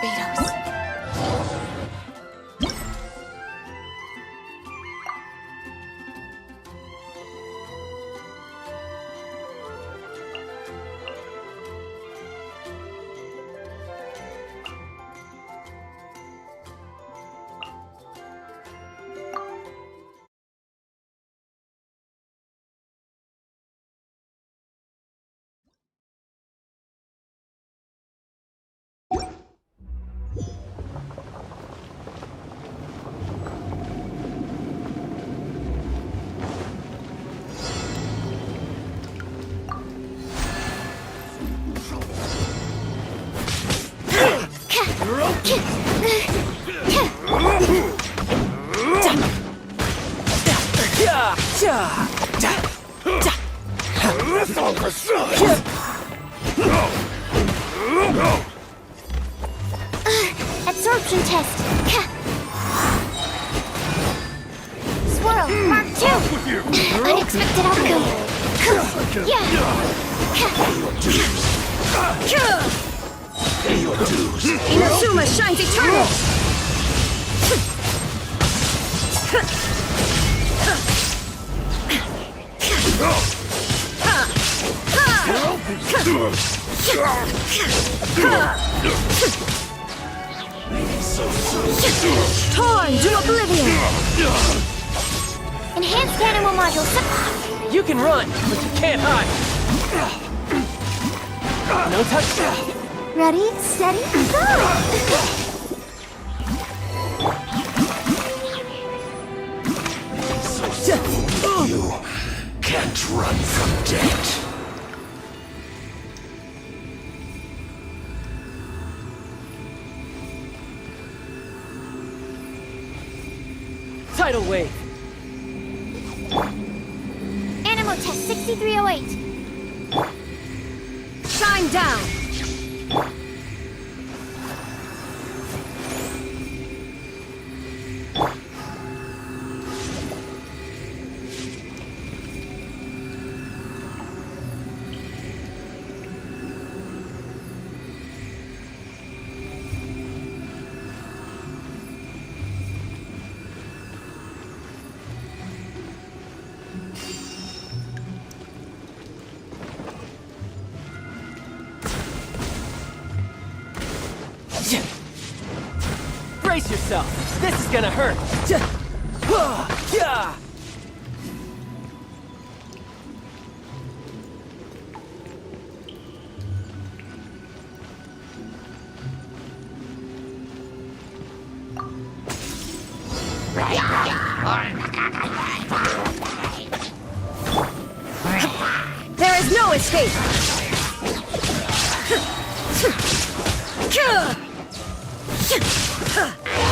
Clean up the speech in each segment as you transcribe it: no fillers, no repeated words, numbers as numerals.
Barbados. Absorption test. Swirl, Mark 2. Unexpected outcome. Inazuma shines eternal! Torn to oblivion! Enhanced animal module. You can run, but you can't hide. No touch. Ready, steady, go! You can't run from death. Tidal wave. Animal test 6308. Shine down! Brace yourself. This is gonna hurt. There is no escape!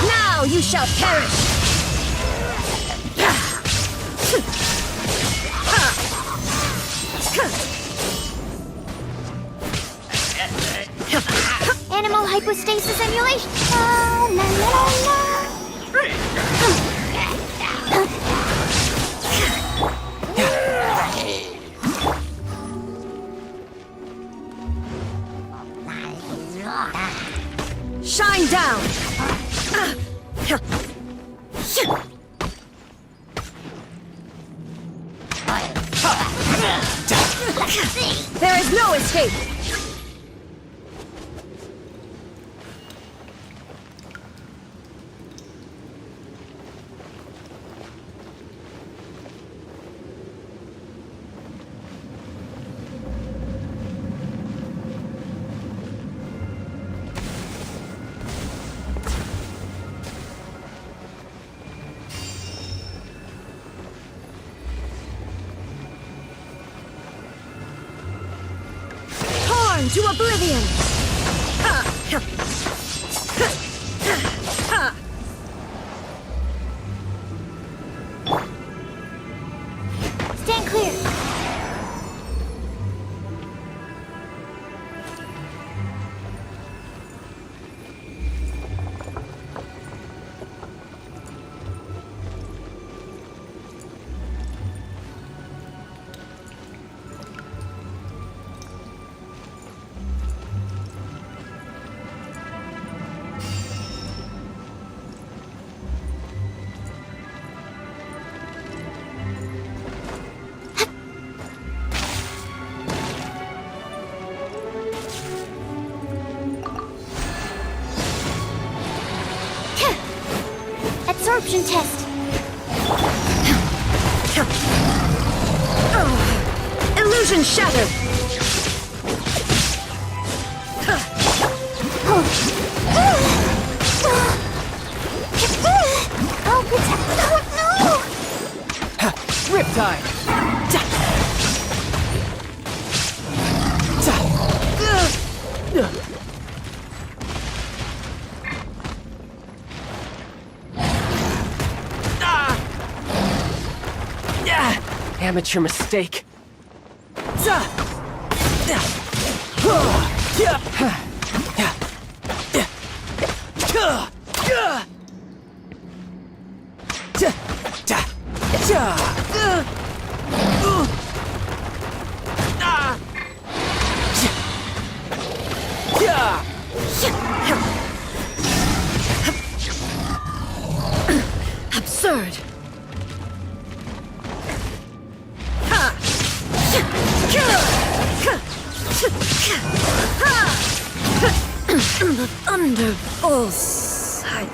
Now you shall perish! Animal hypostasis emulation. La la la la. Shine down! There is no escape! To oblivion! Stand clear. Absorption test. Illusion shattered. Oh, protect. Oh, no! Riptide! Amateur mistake. Absurd. The thunder falls silent.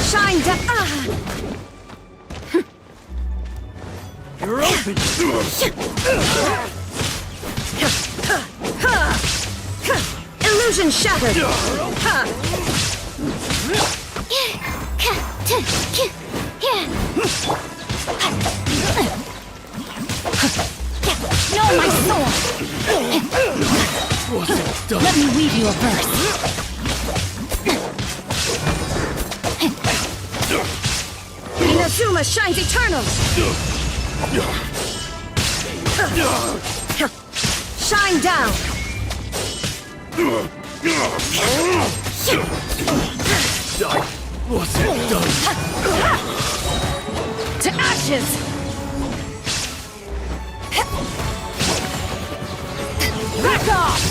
Shine down. You're open! Illusion shattered. Know my soul. Wasn't done. Let me weave you a verse. Inazuma shines eternal. Shine down. I wasn't done. To ashes. Back off!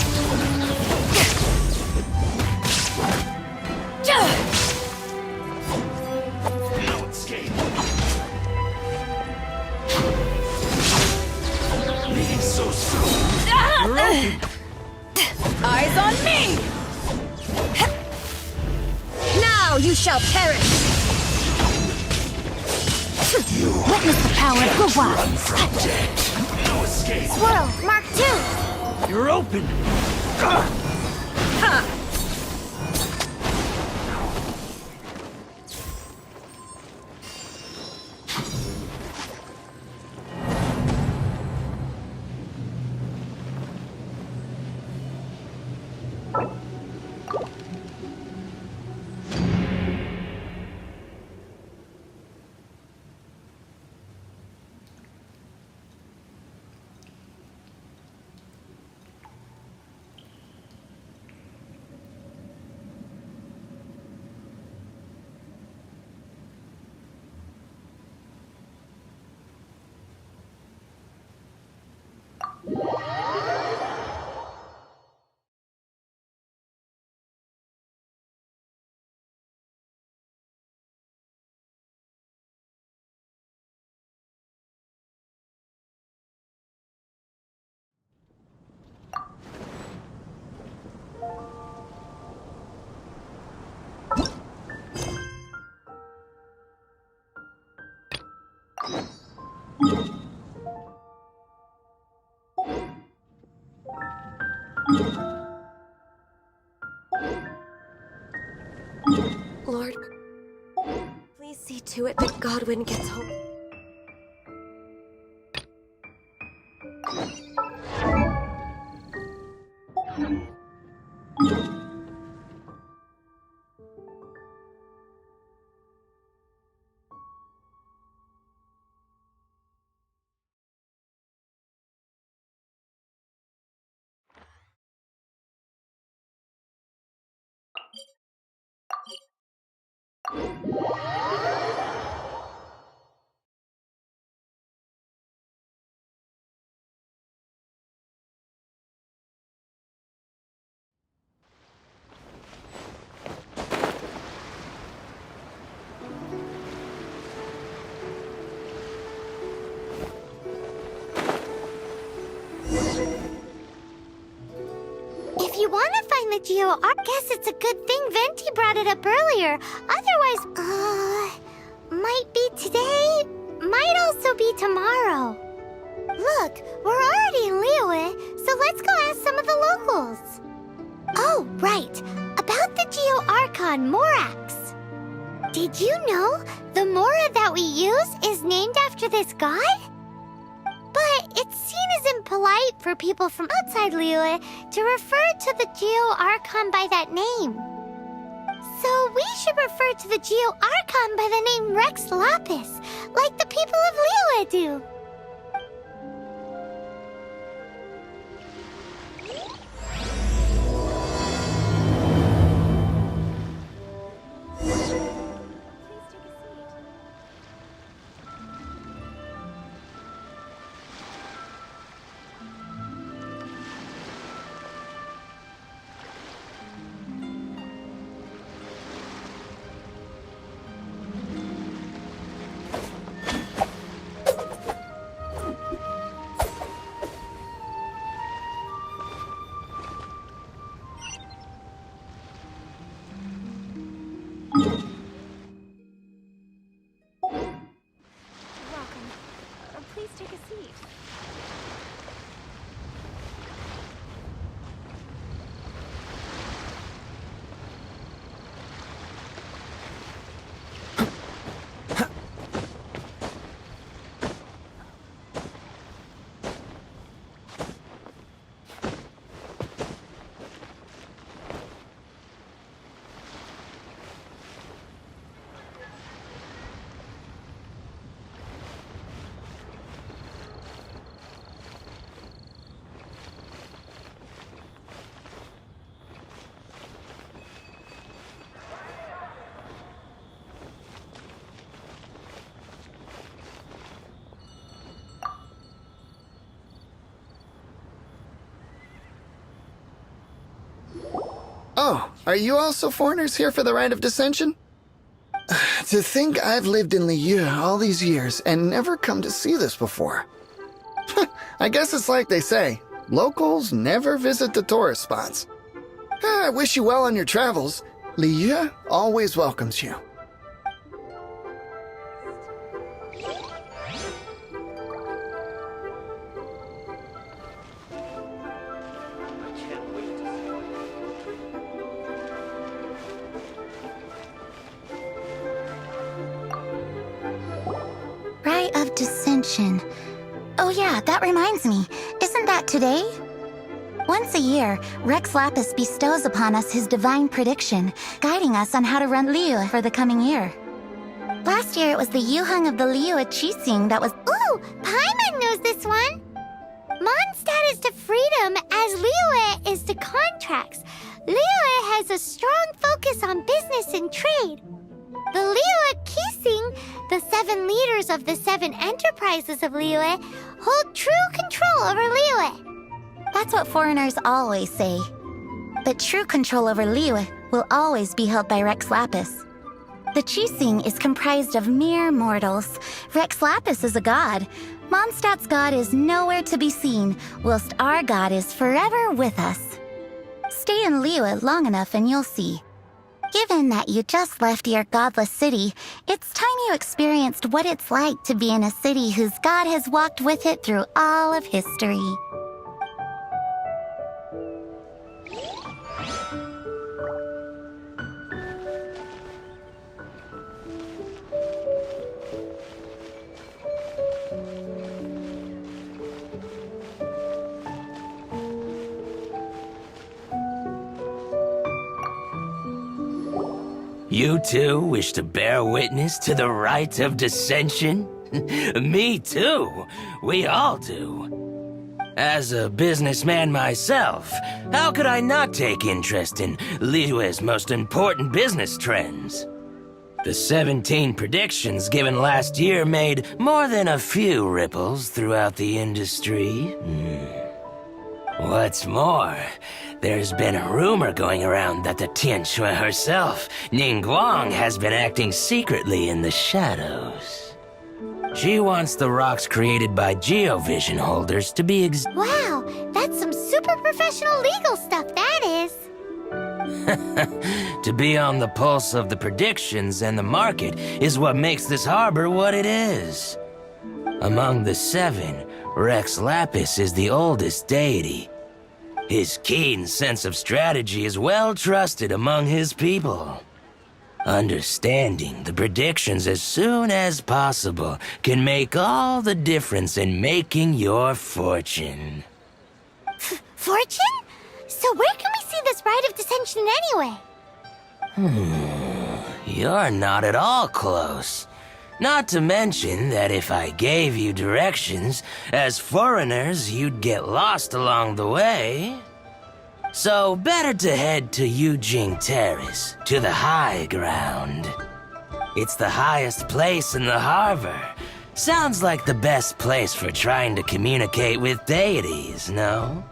No escape. Leaving so soon. Eyes on me! Now you shall perish. Witness the power of Gugwa. Run from death. No escape. Swirl, Mark 2. You're open! Lord, please see to it that Godwin gets home. If you want to find the Geo Arc, guess it's a good thing Venti brought it up earlier. Otherwise, might be today, might also be tomorrow. Look, we're already in Liyue, so let's go ask some of the locals. Oh, right, about the Geo Archon Morax. Did you know the Mora that we use is named after this god? But it's seen as impolite for people from outside Liyue to refer to the Geo Archon by that name. So we should refer to the Geo Archon by the name Rex Lapis, like the people of Liyue do. Please take a seat. Oh, are you also foreigners here for the Rite of Dissension? To think I've lived in Liyue all these years and never come to see this before. I guess it's like they say, locals never visit the tourist spots. I wish you well on your travels. Liyue always welcomes you. Rite of Dissension. Oh yeah, that reminds me. Isn't that today? Once a year, Rex Lapis bestows upon us his divine prediction, guiding us on how to run Liyue for the coming year. Last year it was the Yuheng of the Liyue Qixing that was— Ooh, Paimon knows this one! Mondstadt is to freedom as Liyue is to contracts. Liyue has a strong focus on business and trade. The Liyue Qixing, the 7 leaders of the 7 enterprises of Liyue, hold true control over Liyue. That's what foreigners always say. But true control over Liyue will always be held by Rex Lapis. The Qixing is comprised of mere mortals. Rex Lapis is a god. Mondstadt's god is nowhere to be seen, whilst our god is forever with us. Stay in Liyue long enough and you'll see. Given that you just left your godless city, it's time you experienced what it's like to be in a city whose god has walked with it through all of history. You too wish to bear witness to the rite of dissension? Me too. We all do. As a businessman myself, how could I not take interest in Liyue's most important business trends? The 17 predictions given last year made more than a few ripples throughout the industry. What's more, there's been a rumor going around that the Tianxue herself, Ningguang, has been acting secretly in the shadows. She wants the rocks created by Geovision holders to be Wow, that's some super professional legal stuff, that is. to be on the pulse of the predictions and the market is what makes this harbor what it is. Among the 7, Rex Lapis is the oldest deity. His keen sense of strategy is well trusted among his people. Understanding the predictions as soon as possible can make all the difference in making your fortune. Fortune? So where can we see this rite of dissension anyway? You're not at all close. Not to mention that if I gave you directions, as foreigners, you'd get lost along the way. So better to head to Yujing Terrace, to the high ground. It's the highest place in the harbor. Sounds like the best place for trying to communicate with deities, no?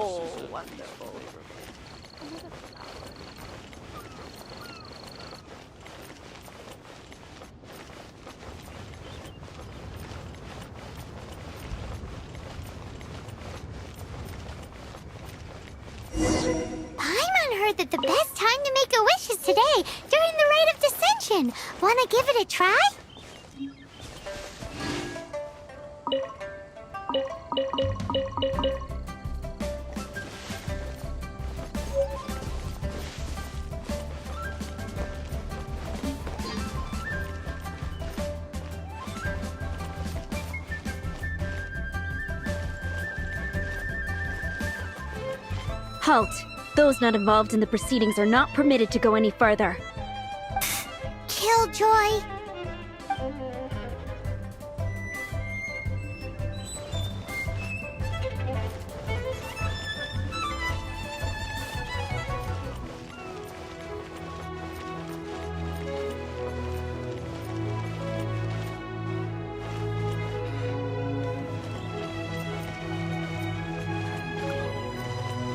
Oh, wonderful. Paimon heard that the best time to make a wish is today, during the rite of dissension. Wanna give it a try? Halt! Those not involved in the proceedings are not permitted to go any further. Killjoy.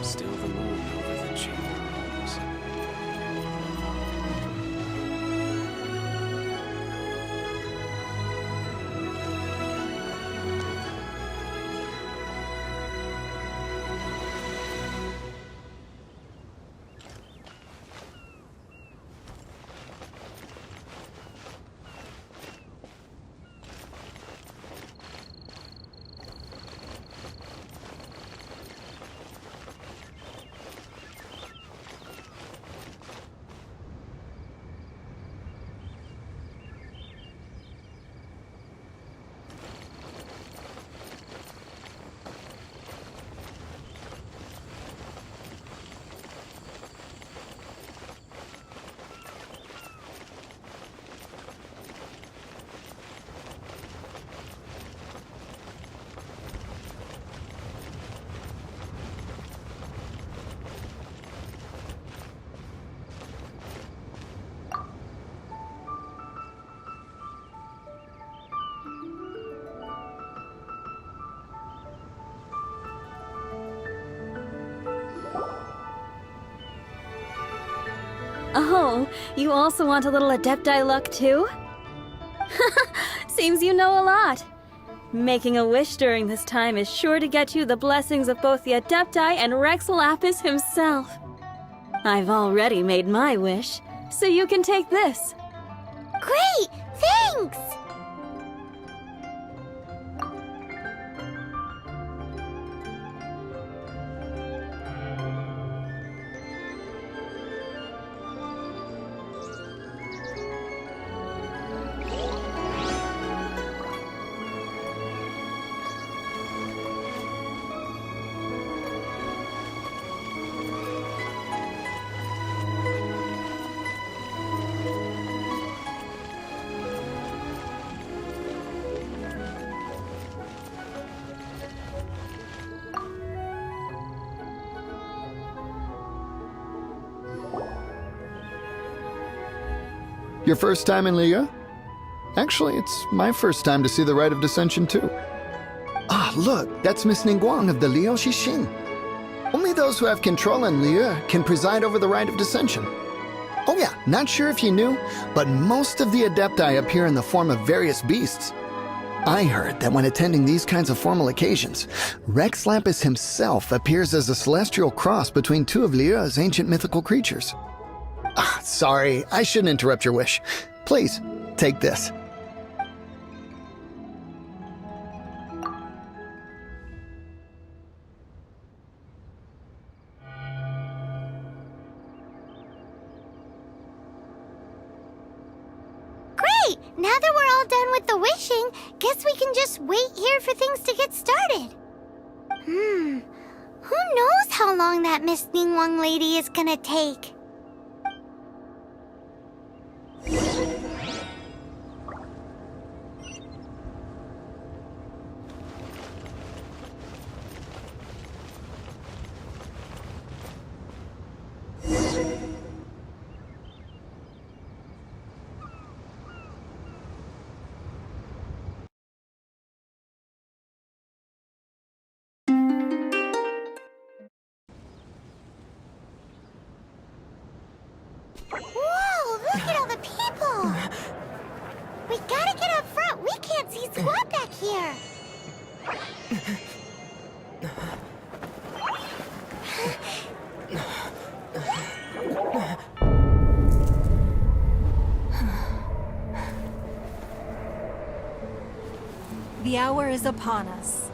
Still the moon over the chamber rooms. Oh, you also want a little Adepti luck too? Seems you know a lot. Making a wish during this time is sure to get you the blessings of both the Adepti and Rex Lapis himself. I've already made my wish, so you can take this. Great! Thanks! Your first time in Liyue? Actually, it's my first time to see the Rite of Dissension, too. Ah, look, that's Miss Ningguang of the Liu Xixing. Only those who have control in Liyue can preside over the Rite of Dissension. Oh yeah, not sure if you knew, but most of the Adepti appear in the form of various beasts. I heard that when attending these kinds of formal occasions, Rex Lapis himself appears as a celestial cross between two of Liyue's ancient mythical creatures. Ah, sorry, I shouldn't interrupt your wish. Please, take this. Great! Now that we're all done with the wishing, guess we can just wait here for things to get started. Who knows how long that Miss Ningguang lady is gonna take? Whoa, look at all the people! We gotta get up front. We can't see squat back here. The hour is upon us.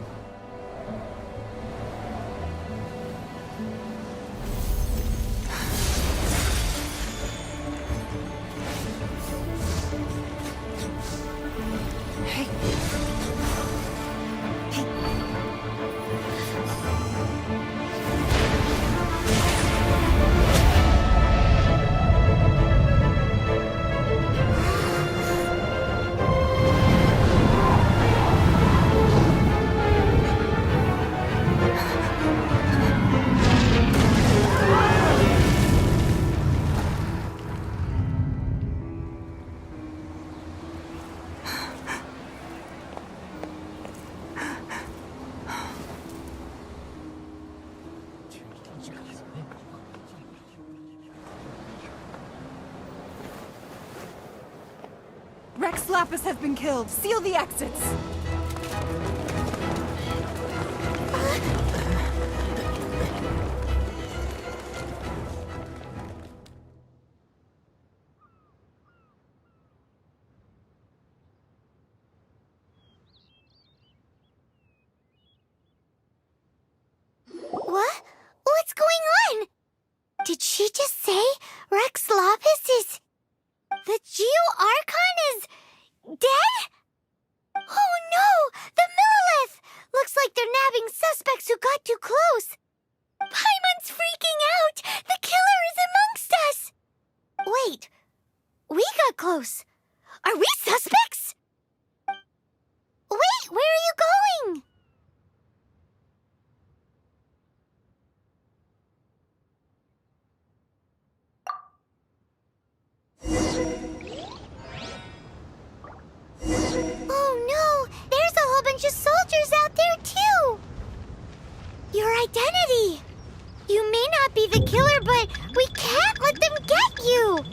Rex Lapis has been killed. Seal the exits. What? What's going on? Did she just say Rex Lapis is... The Geo-Archon is... dead? Oh no! The Millilith! Looks like they're nabbing suspects who got too close. Paimon's freaking out! The killer is amongst us! Wait, we got close. Are we suspects? Wait, where are you going? Oh no! There's a whole bunch of soldiers out there too! Your identity! You may not be the killer, but we can't let them get you!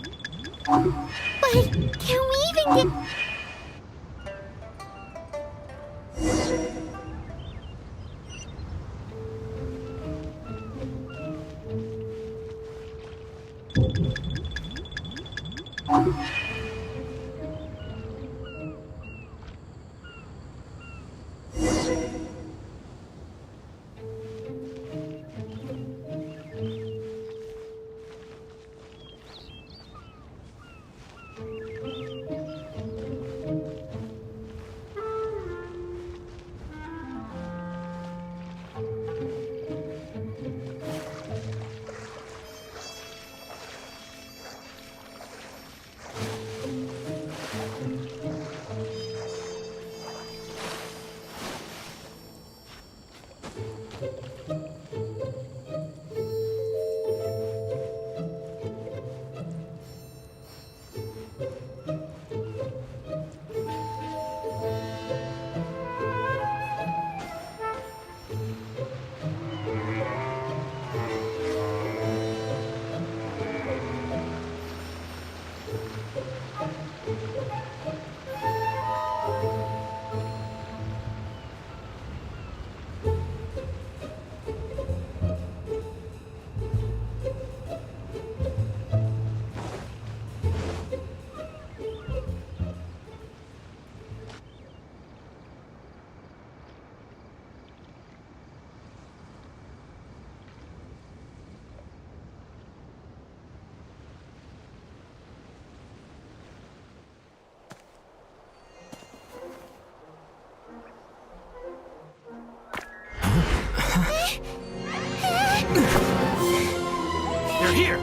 They're here!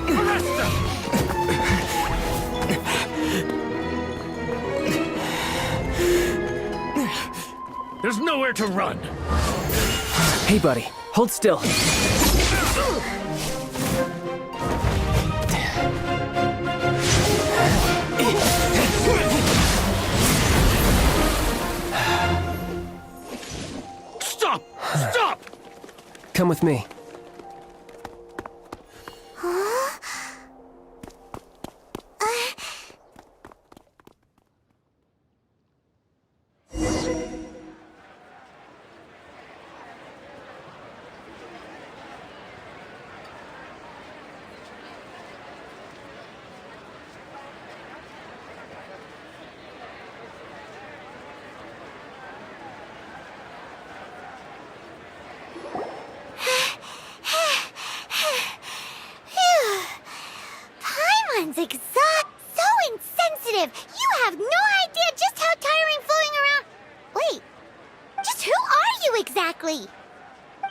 Arrest them! There's nowhere to run! Hey, buddy. Hold still. Stop! Stop! Come with me. So insensitive! You have no idea just how tiring floating around... Wait, just who are you exactly?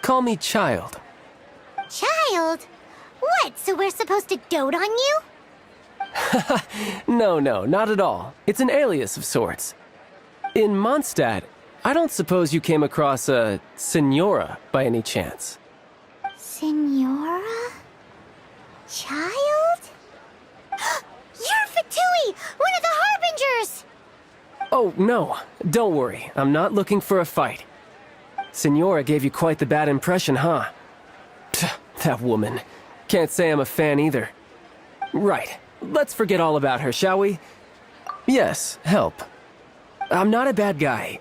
Call me Child. Child? What, so we're supposed to dote on you? No, not at all. It's an alias of sorts. In Mondstadt, I don't suppose you came across a Senora by any chance. Senora? Child? You're Fatui, one of the Harbingers! Oh, no. Don't worry. I'm not looking for a fight. Senora gave you quite the bad impression, huh? That woman. Can't say I'm a fan either. Right. Let's forget all about her, shall we? Yes, help. I'm not a bad guy.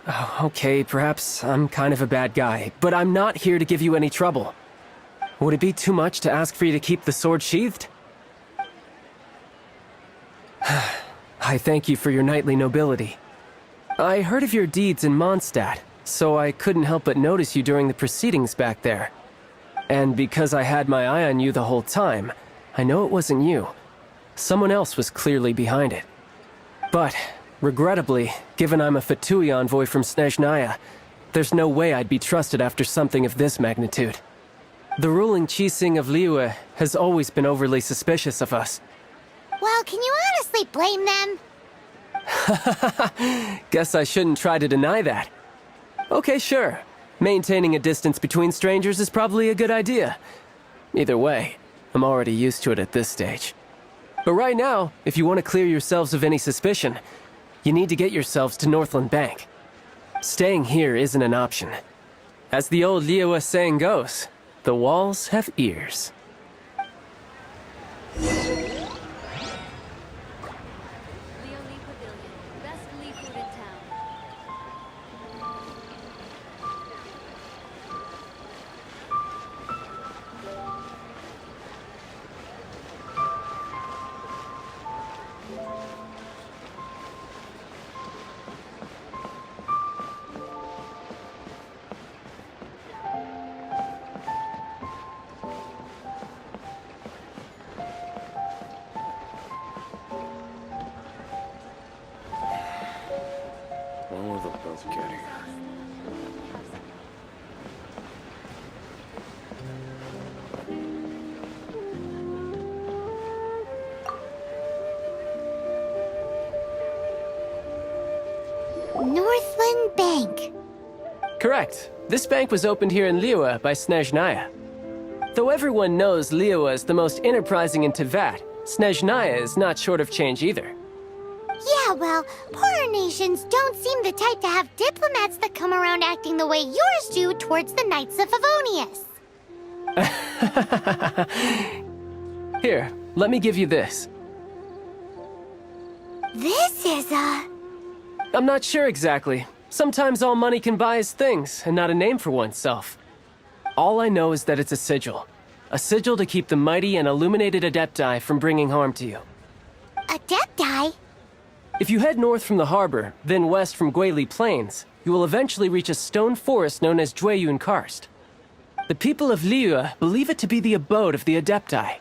Oh, okay, perhaps I'm kind of a bad guy, but I'm not here to give you any trouble. Would it be too much to ask for you to keep the sword sheathed? I thank you for your knightly nobility. I heard of your deeds in Mondstadt, so I couldn't help but notice you during the proceedings back there. And because I had my eye on you the whole time, I know it wasn't you. Someone else was clearly behind it. But, regrettably, given I'm a Fatui envoy from Snezhnaya, there's no way I'd be trusted after something of this magnitude. The ruling Chising of Liyue has always been overly suspicious of us. Well, can you honestly blame them? Guess I shouldn't try to deny that. Okay, sure. Maintaining a distance between strangers is probably a good idea. Either way, I'm already used to it at this stage. But right now, if you want to clear yourselves of any suspicion, you need to get yourselves to Northland Bank. Staying here isn't an option. As the old Liyue saying goes, the walls have ears. Northland Bank. Correct. This bank was opened here in Liyue by Snezhnaya. Though everyone knows Liyue is the most enterprising in Teyvat, Snezhnaya is not short of change either. Yeah, well, poorer nations don't seem the type to have diplomats that come around acting the way yours do towards the Knights of Favonius. Here, let me give you this. This is I'm not sure exactly. Sometimes all money can buy is things, and not a name for oneself. All I know is that it's a sigil. A sigil to keep the mighty and illuminated Adepti from bringing harm to you. Adepti? If you head north from the harbor, then west from Guili Plains, you will eventually reach a stone forest known as Jueyun Karst. The people of Liyue believe it to be the abode of the Adepti.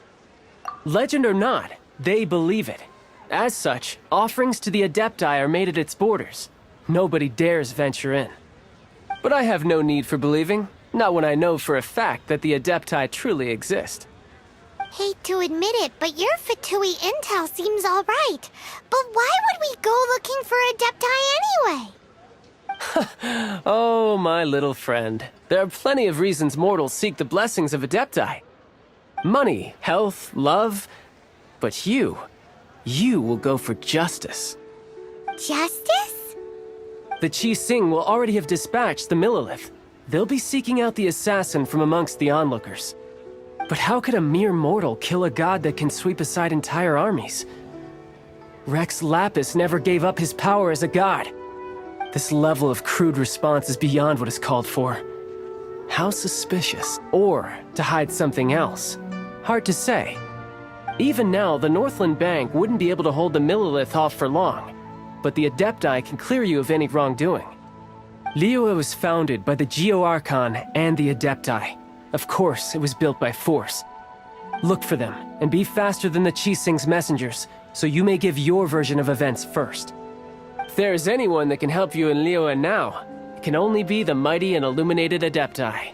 Legend or not, they believe it. As such, offerings to the Adepti are made at its borders. Nobody dares venture in. But I have no need for believing, not when I know for a fact that the Adepti truly exist. Hate to admit it, but your Fatui intel seems alright. But why would we go looking for Adepti anyway? Oh, my little friend. There are plenty of reasons mortals seek the blessings of Adepti. Money, health, love. But you will go for justice. Justice? The Chi Sing will already have dispatched the Millilith. They'll be seeking out the assassin from amongst the onlookers. But how could a mere mortal kill a god that can sweep aside entire armies? Rex Lapis never gave up his power as a god. This level of crude response is beyond what is called for. How suspicious? Or to hide something else? Hard to say. Even now, the Northland Bank wouldn't be able to hold the Millilith off for long, but the Adepti can clear you of any wrongdoing. Liyue was founded by the Geo-Archon and the Adepti. Of course, it was built by force. Look for them, and be faster than the Chi Sing's messengers, so you may give your version of events first. If there is anyone that can help you in Liyue now, it can only be the mighty and illuminated Adepti.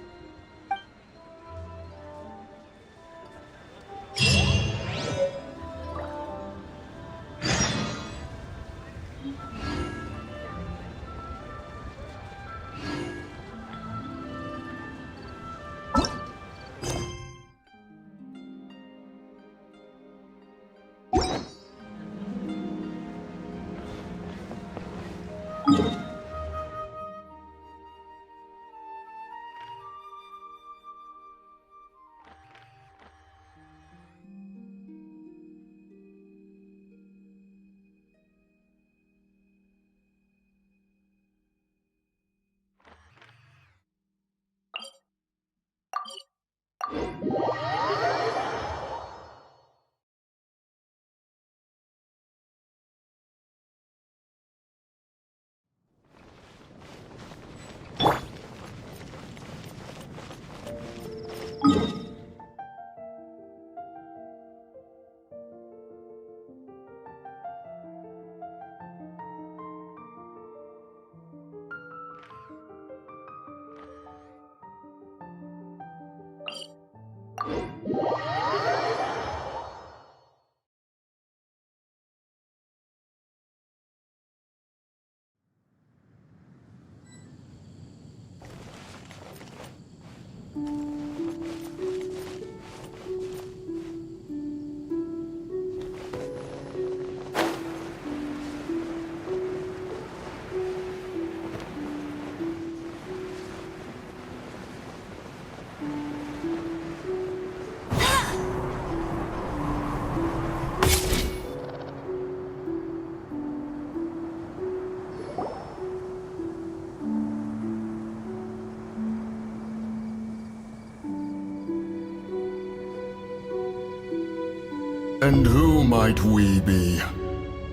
And who might we be?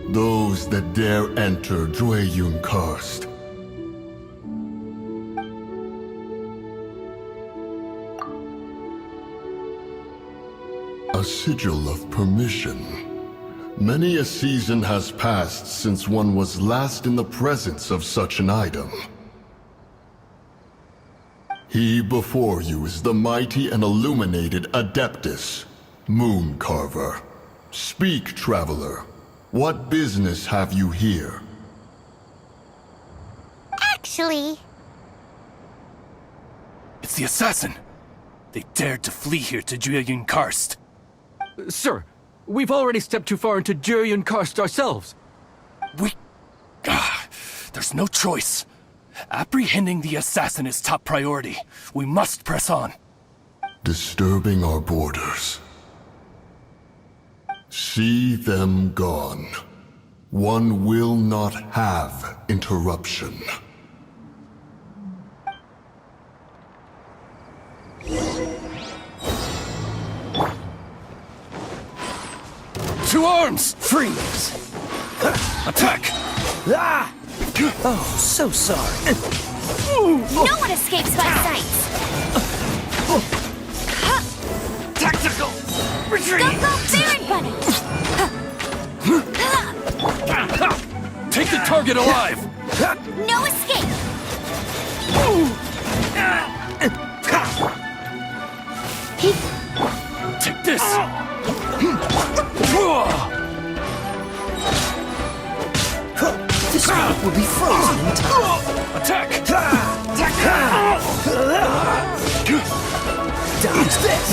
Those that dare enter Jueyun Karst. A sigil of permission. Many a season has passed since one was last in the presence of such an item. He before you is the mighty and illuminated Adeptus, Moon Carver. Speak, traveler. What business have you here? Actually... It's the assassin! They dared to flee here to Jueyun Karst. Sir, we've already stepped too far into Jueyun Karst ourselves. There's no choice. Apprehending the assassin is top priority. We must press on. Disturbing our borders. See them gone. One will not have interruption. To arms! Freeze! Attack! Ah! Oh, so sorry. No one escapes my sight! Tactical! Retreat! Go, Baron Bunny! Take the target alive! No escape! Take this! This one will be frozen in time. Attack! Dodge this!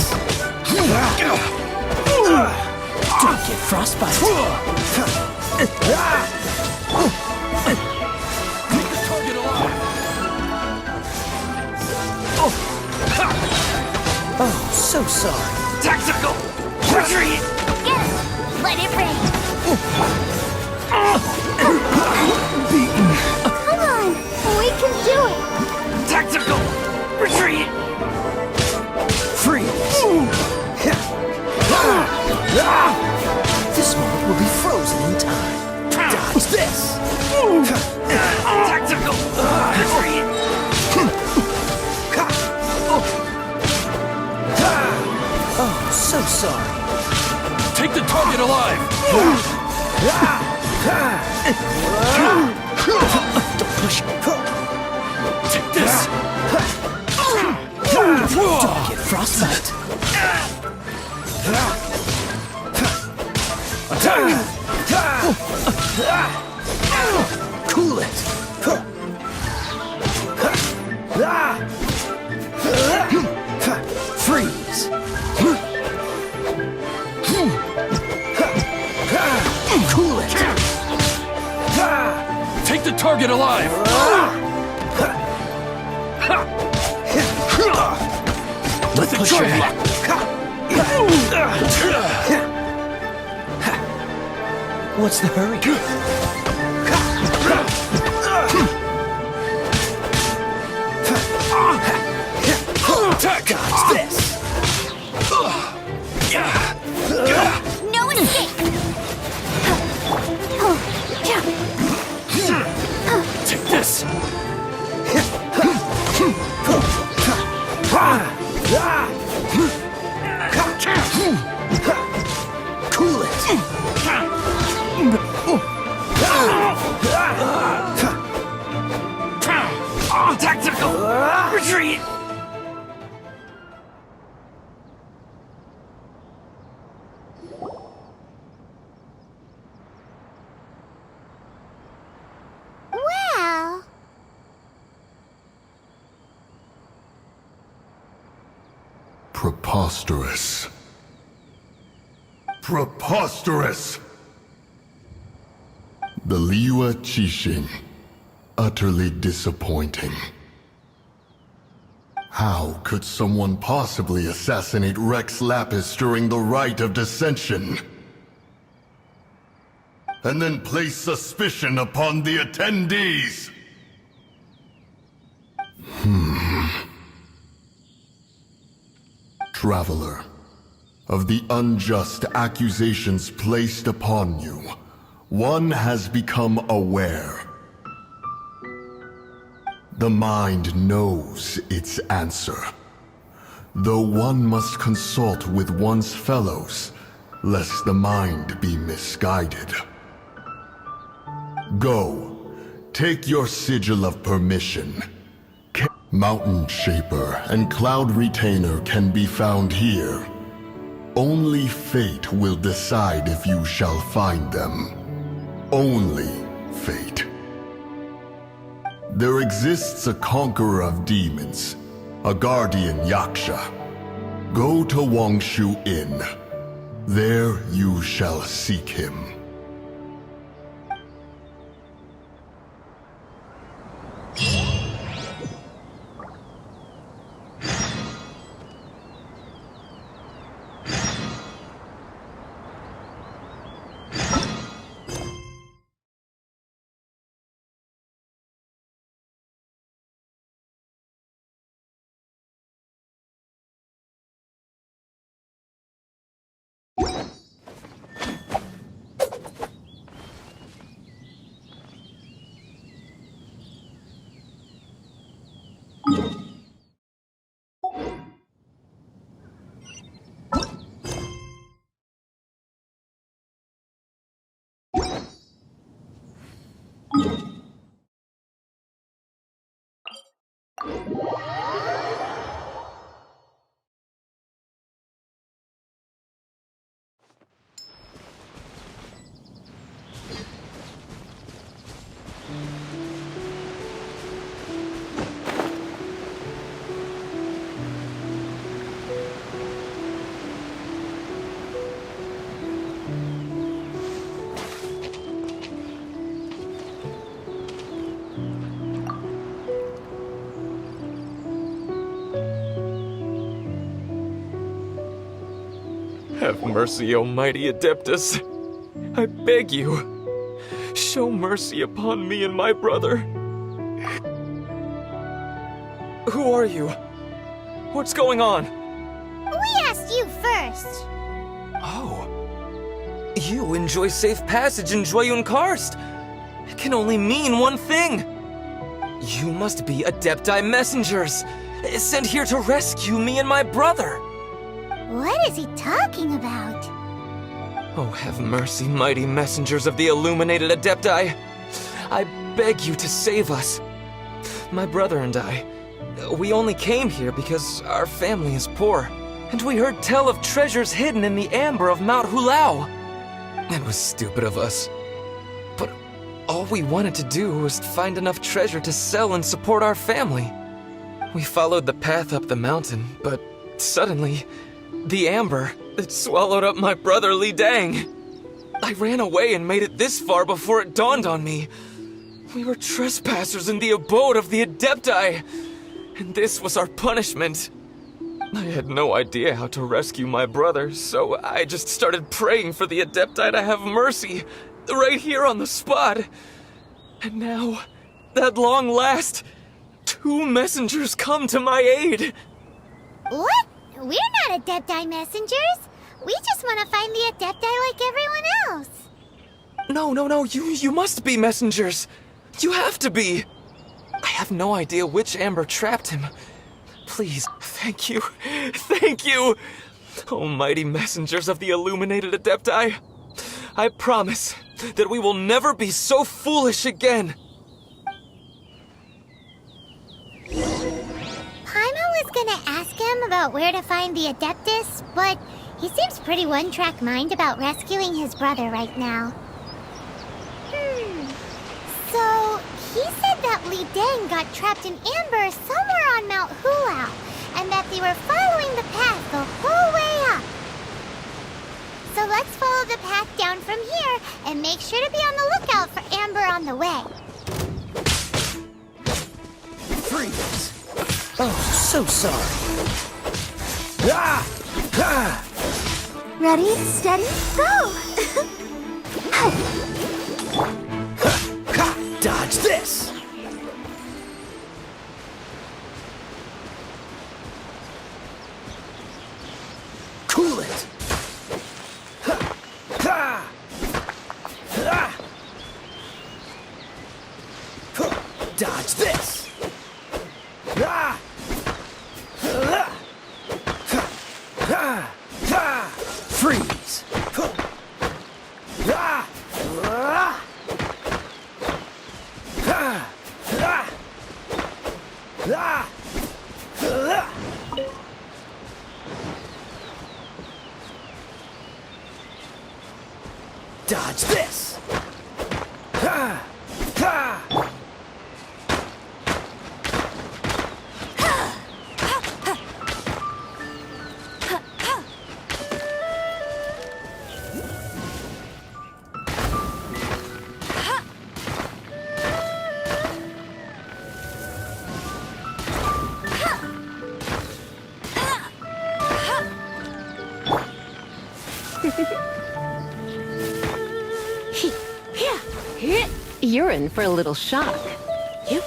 Don't get frostbite. Take the target alive! Oh, so sorry. Tactical! Retreat! Get it! Let it rain! Come on! We can do it! Tactical! Retreat! Freeze! This moment will be frozen in time. Dodge this! Tactical! Retreat! Oh, so sorry. Take the target alive! Don't push. Take this! Don't get frostbite. Attack! Cool it. Freeze. Cool it. Take the target alive! Let the your luck! What's the hurry? Attack! Dodge this. No escape! Take this! Cool it. Tactical! Retreat! Well... Preposterous. Preposterous! The Liwa Qixing. Utterly disappointing. How could someone possibly assassinate Rex Lapis during the rite of dissension? And then place suspicion upon the attendees? Traveler, of the unjust accusations placed upon you, one has become aware. The mind knows its answer, though one must consult with one's fellows, lest the mind be misguided. Go, take your sigil of permission. Mountain Shaper and Cloud Retainer can be found here. Only fate will decide if you shall find them. Only fate. There exists a conqueror of demons, a guardian Yaksha. Go to Wangshu Inn. There you shall seek him. Have mercy, O mighty Adeptus. I beg you, show mercy upon me and my brother. Who are you? What's going on? We asked you first. Oh. You enjoy safe passage in Jueyun Karst. It can only mean one thing. You must be Adepti messengers, sent here to rescue me and my brother. What is he talking about? Oh, have mercy, mighty messengers of the illuminated Adepti. I beg you to save us. My brother and I, we only came here because our family is poor, and we heard tell of treasures hidden in the amber of Mount Hulao. It was stupid of us. But all we wanted to do was find enough treasure to sell and support our family. We followed the path up the mountain, but suddenly, the amber, it swallowed up my brother Li Dang. I ran away and made it this far before it dawned on me. We were trespassers in the abode of the Adepti, and this was our punishment. I had no idea how to rescue my brother, so I just started praying for the Adepti to have mercy, right here on the spot. And now, at long last, 2 messengers come to my aid. What? We're not Adepti messengers. We just want to find the Adepti like everyone else. No, you must be messengers. You have to be. I have no idea which amber trapped him. Please, thank you. Thank you. Oh, mighty messengers of the illuminated Adepti. I promise that we will never be so foolish again. Paimon was gonna ask him about where to find the Adeptus, but he seems pretty one-track mind about rescuing his brother right now. So, he said that Li Dang got trapped in amber somewhere on Mount Hulao, and that they were following the path the whole way up. So let's follow the path down from here, and make sure to be on the lookout for amber on the way. Freeze! Oh, so sorry. Ah! Ah! Ready, steady, go! Dodge this! Cool it! Dodge this! Freeze! Dodge this! Ha! Ha! You're in for a little shock. You've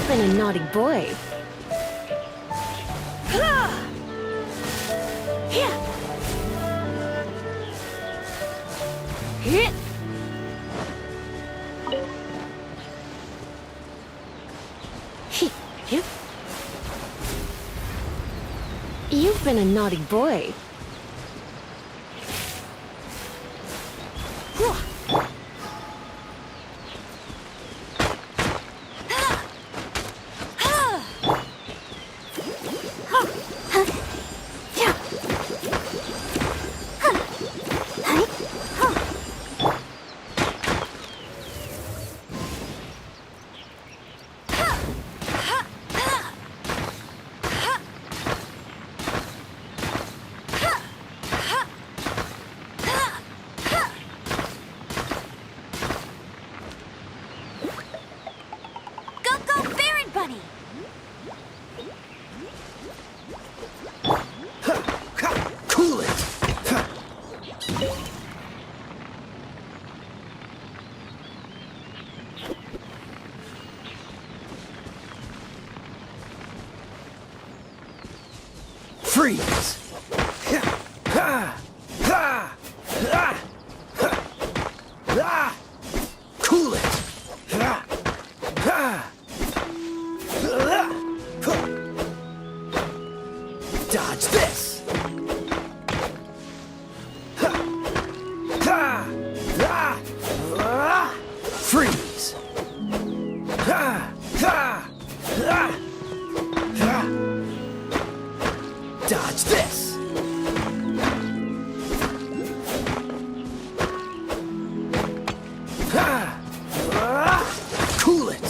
been a naughty boy. You've been a naughty boy. Freeze! Cool it! Dodge this! Freeze! Dodge this! Cool it!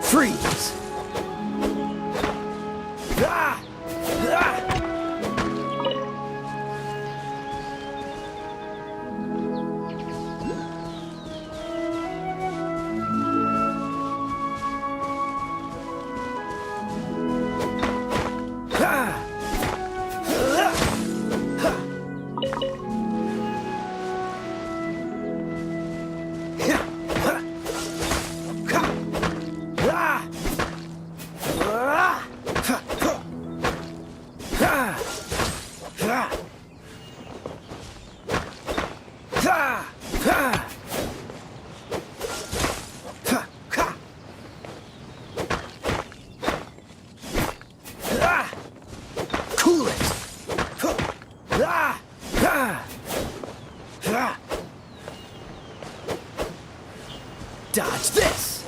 Freeze! Cool it! Dodge this!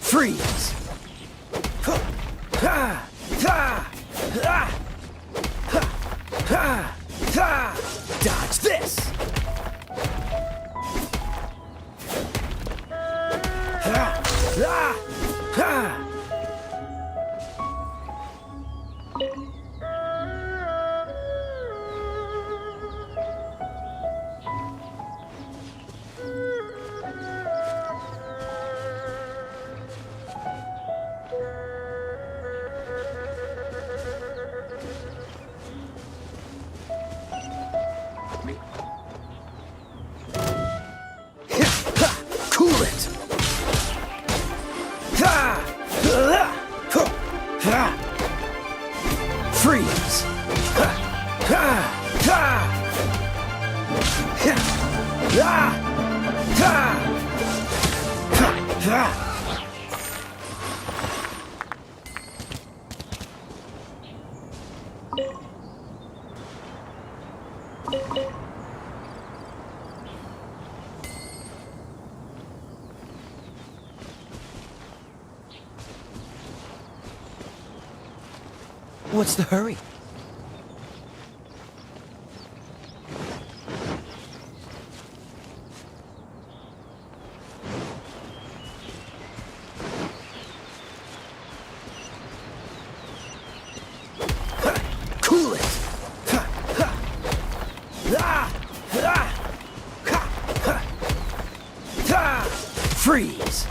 Freeze! Dodge this! What's the hurry? Cool it! Freeze!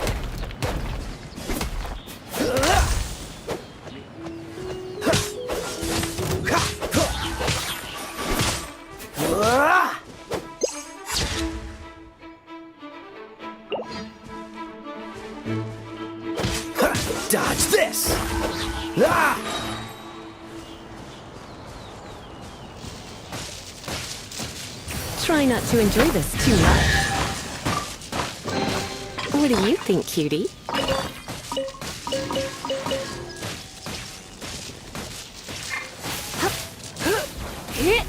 Dodge this! Try not to enjoy this too much. What do you think, cutie? Hit!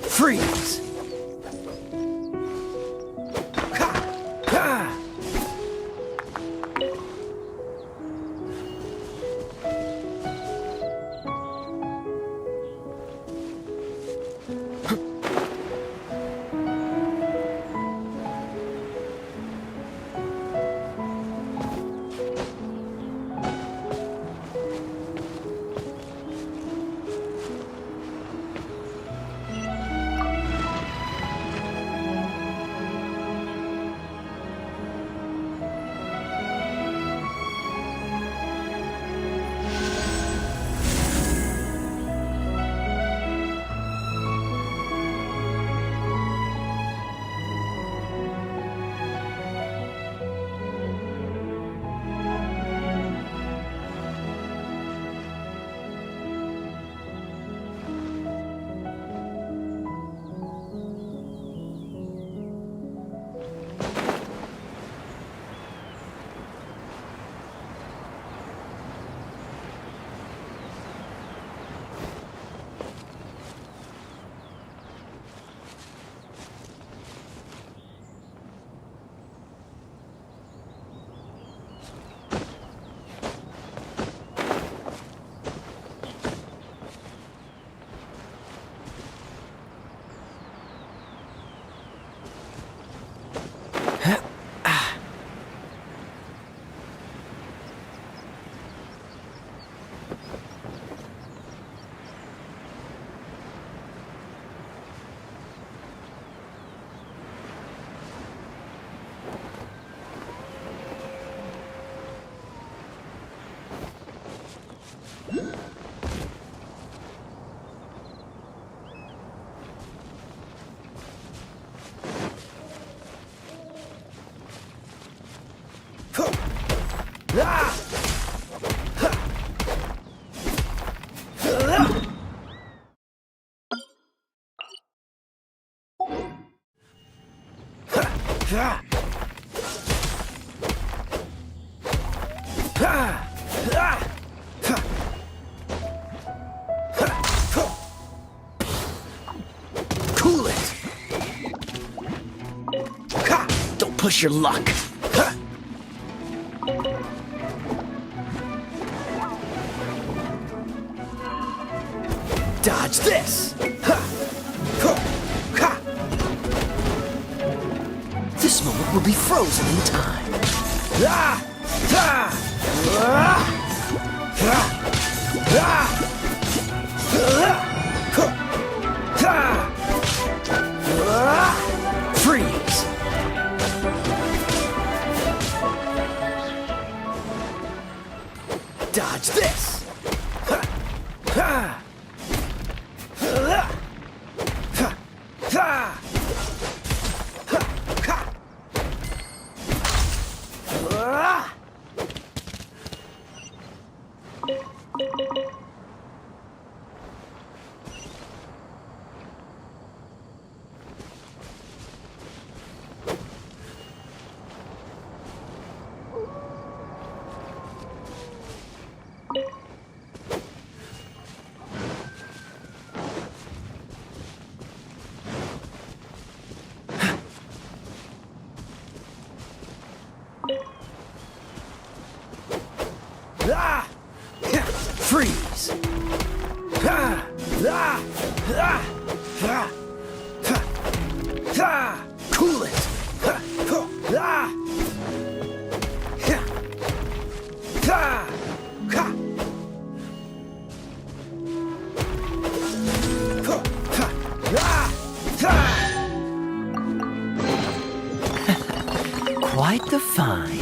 Freeze! Cool it! Don't push your luck. Dodge this! This moment will be frozen in time. Freeze! Dodge this! Cool it! Quite the find.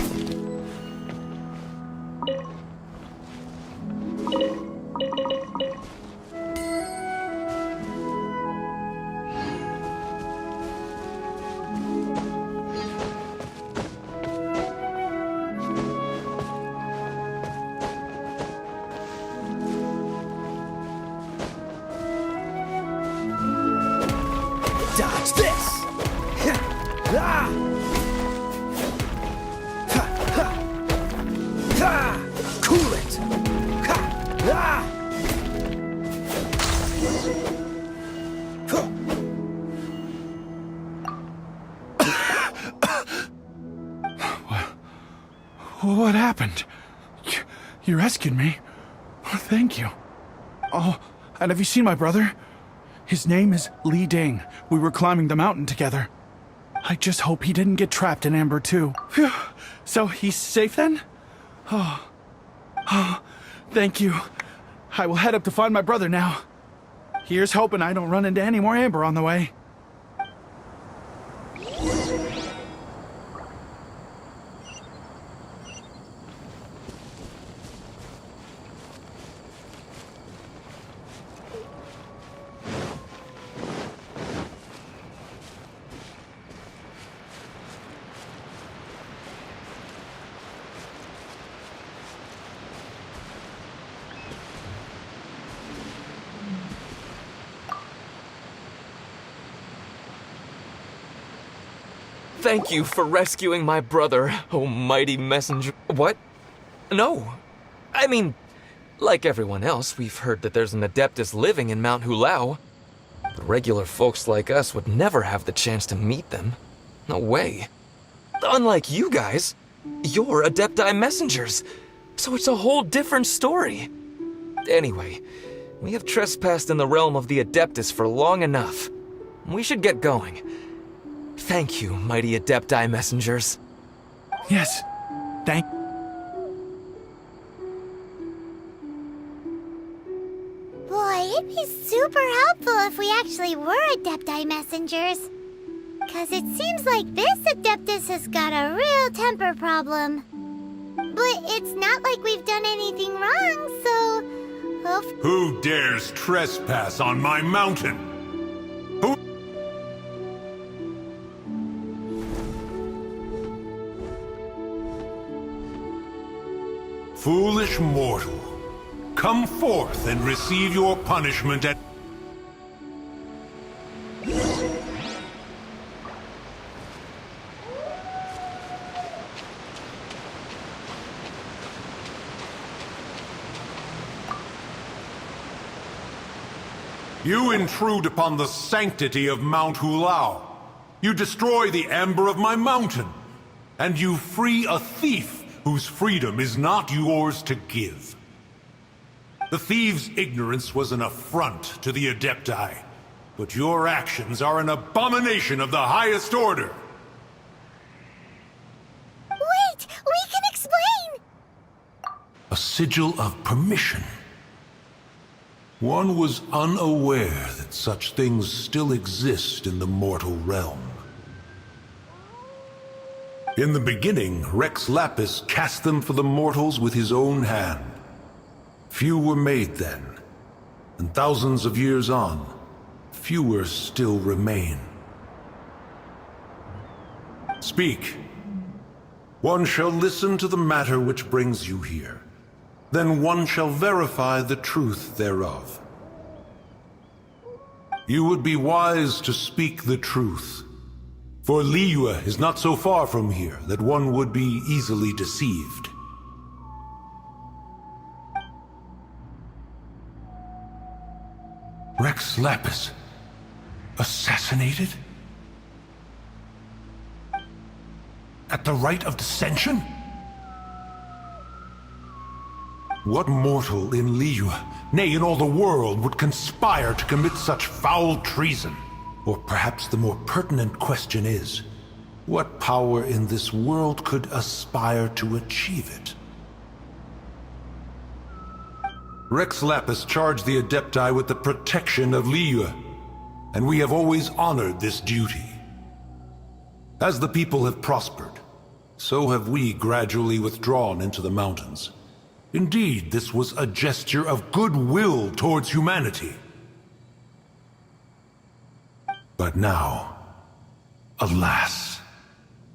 Dodge this! Cool it! What happened? You rescued me. Thank you. Oh, and have you seen my brother? His name is Li Ding. We were climbing the mountain together. I just hope he didn't get trapped in Amber too. Phew. So he's safe then? Oh, thank you. I will head up to find my brother now. Here's hoping I don't run into any more Amber on the way. Thank you for rescuing my brother, oh mighty messenger. What? No. I mean, like everyone else, we've heard that there's an Adeptus living in Mount Hulao. But regular folks like us would never have the chance to meet them. No way. Unlike you guys, you're Adepti messengers, so it's a whole different story. Anyway, we have trespassed in the realm of the Adeptus for long enough. We should get going. Thank you, mighty Adepti messengers. Yes, thank... Boy, it'd be super helpful if we actually were Adepti messengers. Cause it seems like this Adeptus has got a real temper problem. But it's not like we've done anything wrong, so... Who dares trespass on my mountain? Who... Foolish mortal, come forth and receive your punishment at... You intrude upon the sanctity of Mount Hulao. You destroy the amber of my mountain. And you free a thief whose freedom is not yours to give. The thief's ignorance was an affront to the Adepti, but your actions are an abomination of the highest order. Wait! We can explain! A sigil of permission. One was unaware that such things still exist in the mortal realm. In the beginning, Rex Lapis cast them for the mortals with his own hand. Few were made then, and thousands of years on, fewer still remain. Speak. One shall listen to the matter which brings you here. Then one shall verify the truth thereof. You would be wise to speak the truth. For Liyue is not so far from here that one would be easily deceived. Rex Lapis, assassinated? At the rite of dissension? What mortal in Liyue, nay in all the world, would conspire to commit such foul treason? Or perhaps the more pertinent question is, what power in this world could aspire to achieve it? Rex Lapis charged the Adepti with the protection of Liyue, and we have always honored this duty. As the people have prospered, so have we gradually withdrawn into the mountains. Indeed, this was a gesture of goodwill towards humanity. But now, alas,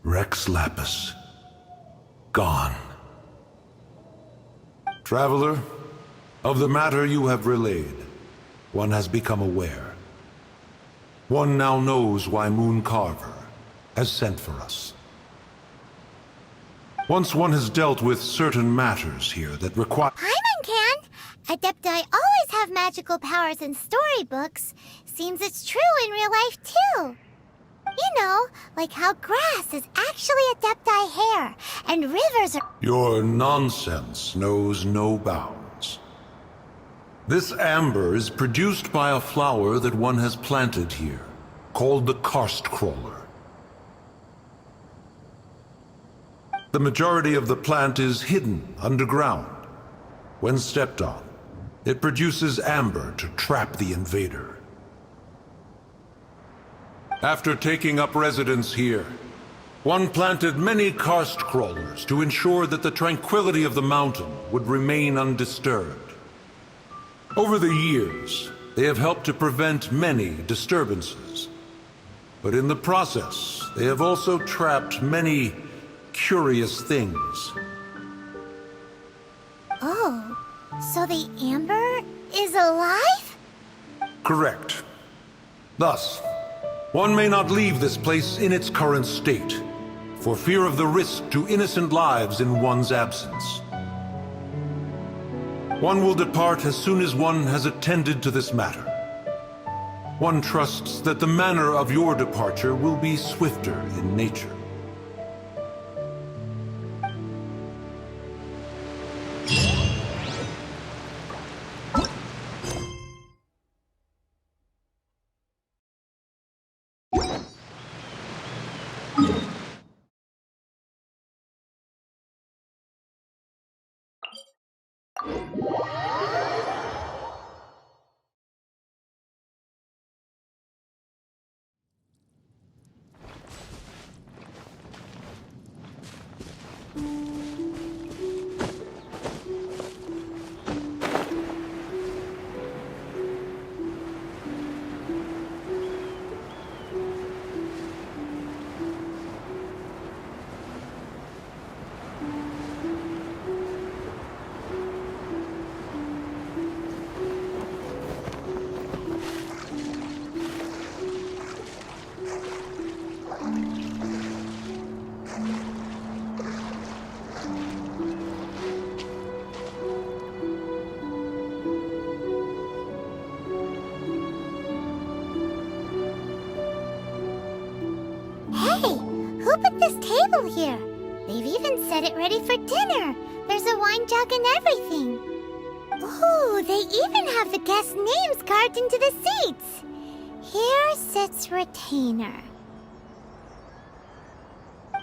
Rex Lapis, gone. Traveler, of the matter you have relayed, one has become aware. One now knows why Moon Carver has sent for us. Once one has dealt with certain matters here that require— Paimon can! Adepti always have magical powers in storybooks. Seems it's true in real life, too. You know, like how grass is actually Adepti hair, and rivers are— Your nonsense knows no bounds. This amber is produced by a flower that one has planted here, called the karst crawler. The majority of the plant is hidden underground. When stepped on, it produces amber to trap the invader. After taking up residence here, one planted many karst crawlers to ensure that the tranquility of the mountain would remain undisturbed. Over the years, they have helped to prevent many disturbances. But in the process, they have also trapped many curious things. Oh, so the amber is alive? Correct. Thus, one may not leave this place in its current state, for fear of the risk to innocent lives in one's absence. One will depart as soon as one has attended to this matter. One trusts that the manner of your departure will be swifter in nature. Who put this table here? They've even set it ready for dinner. There's a wine jug and everything. Ooh, they even have the guests' names carved into the seats. Here sits Retainer.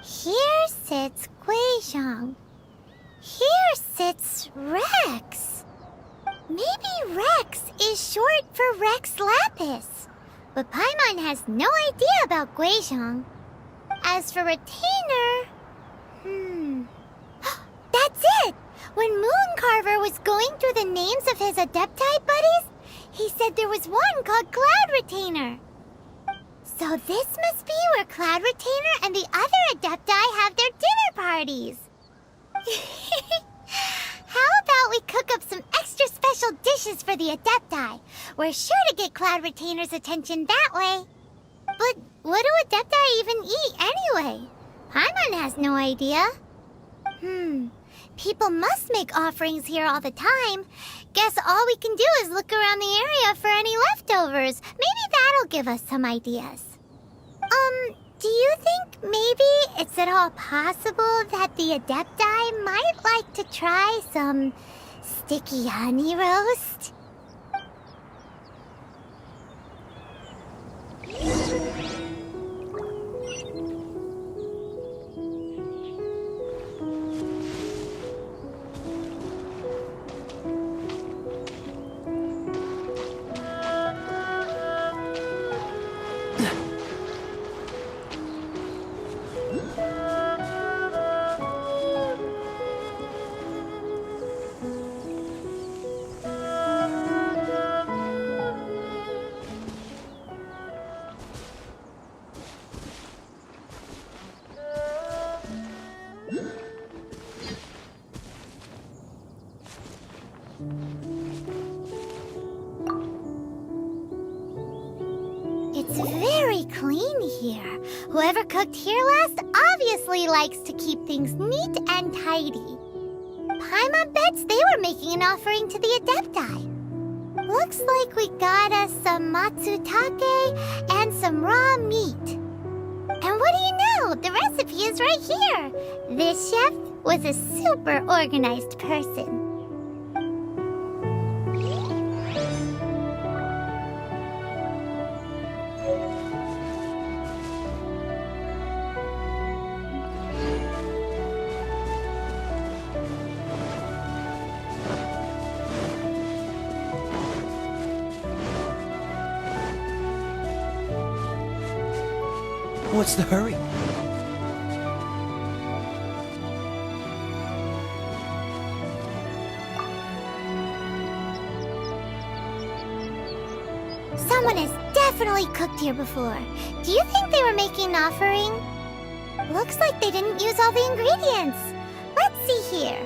Here sits Guizhong. Here sits Rex. Maybe Rex is short for Rex Lapis. But Paimon has no idea about Guizhong. As for Retainer... That's it! When Mooncarver was going through the names of his Adepti buddies, he said there was one called Cloud Retainer. So this must be where Cloud Retainer and the other Adepti have their dinner parties. How about we cook up some extra special dishes for the Adepti? We're sure to get Cloud Retainer's attention that way. But what do Adepti even eat anyway? Paimon has no idea. People must make offerings here all the time. Guess all we can do is look around the area for any leftovers. Maybe that'll give us some ideas. Do you think maybe it's at all possible that the Adepti might like to try some sticky honey roast? Whoever cooked here last obviously likes to keep things neat and tidy. Paimon bets they were making an offering to the Adepti. Looks like we got us some matsutake and some raw meat. And what do you know? The recipe is right here. This chef was a super organized person. What's the hurry? Someone has definitely cooked here before. Do you think they were making an offering? Looks like they didn't use all the ingredients. Let's see here.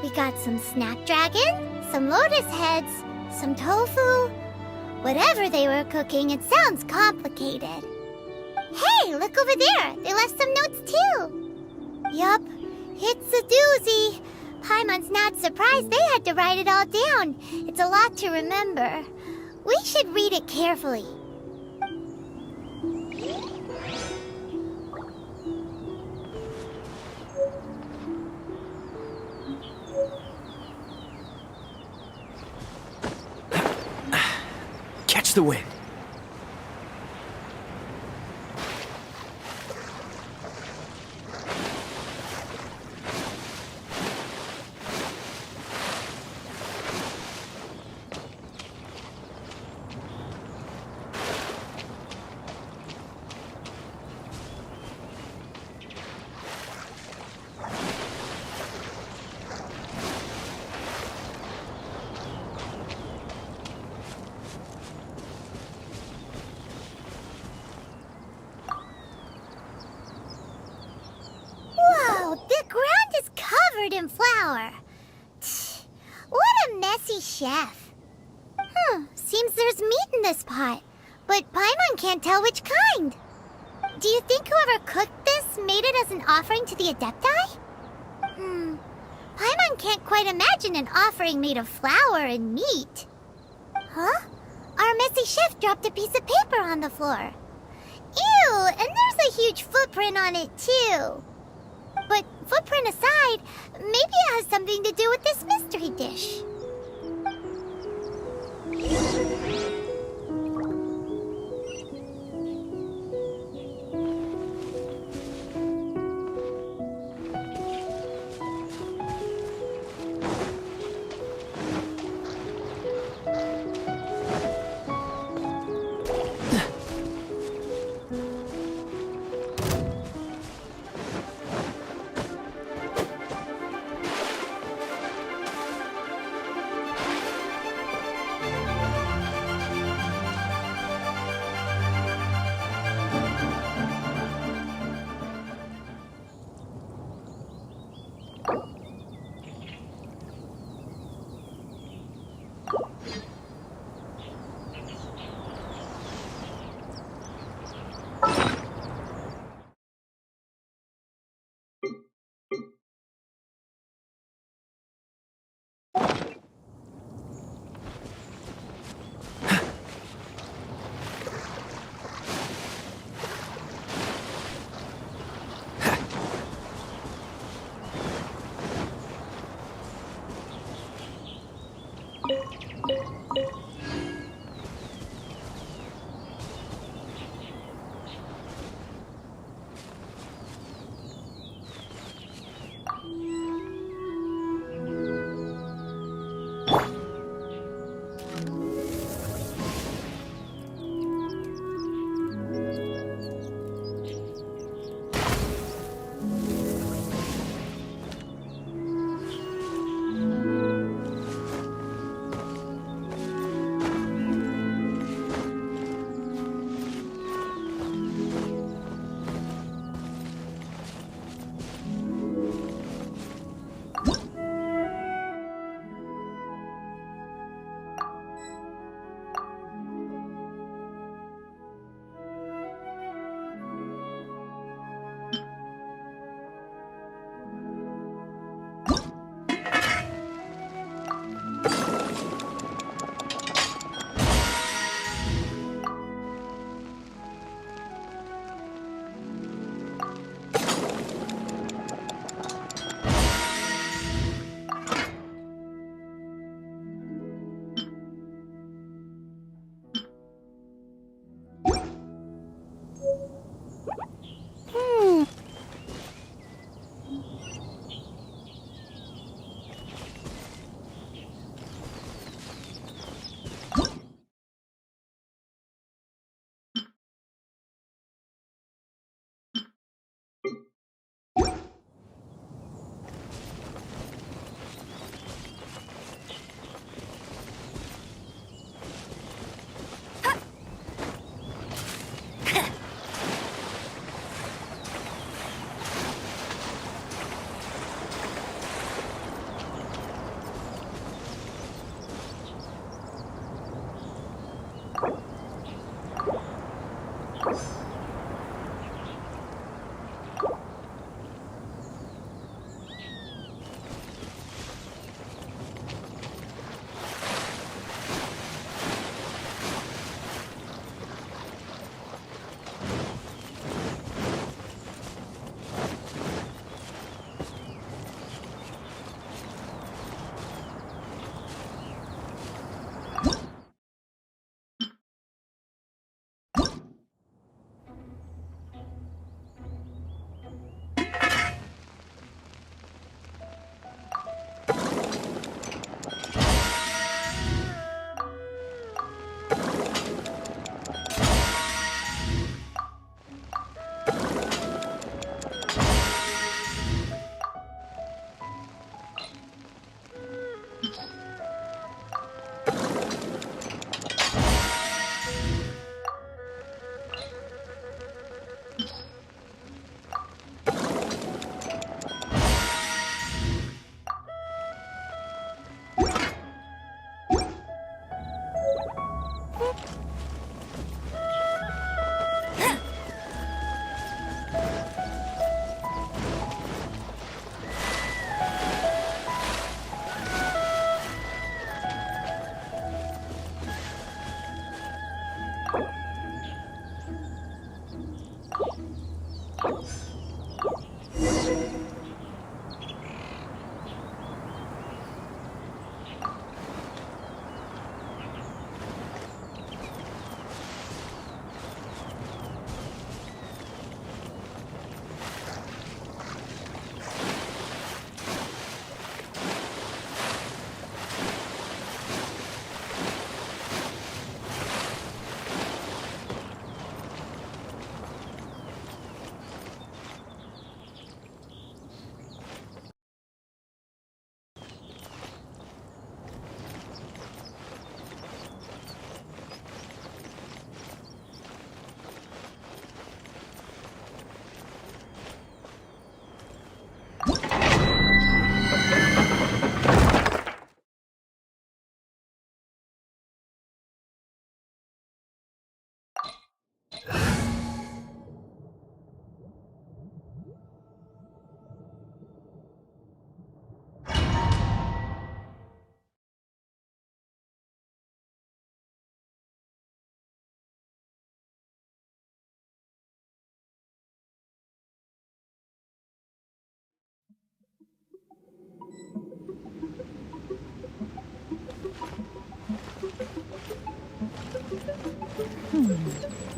We got some snapdragon, some lotus heads, some tofu. Whatever they were cooking, it sounds complicated. Hey, look over there. They left some notes too. Yup, it's a doozy. Paimon's not surprised they had to write it all down. It's a lot to remember. We should read it carefully. Catch the wind. In flour. What a messy chef. Seems there's meat in this pot, but Paimon can't tell which kind. Do you think whoever cooked this made it as an offering to the Adepti? Paimon can't quite imagine an offering made of flour and meat. Huh? Our messy chef dropped a piece of paper on the floor. Ew, and there's a huge footprint on it too. But footprint aside, maybe it has something to do with this mystery dish.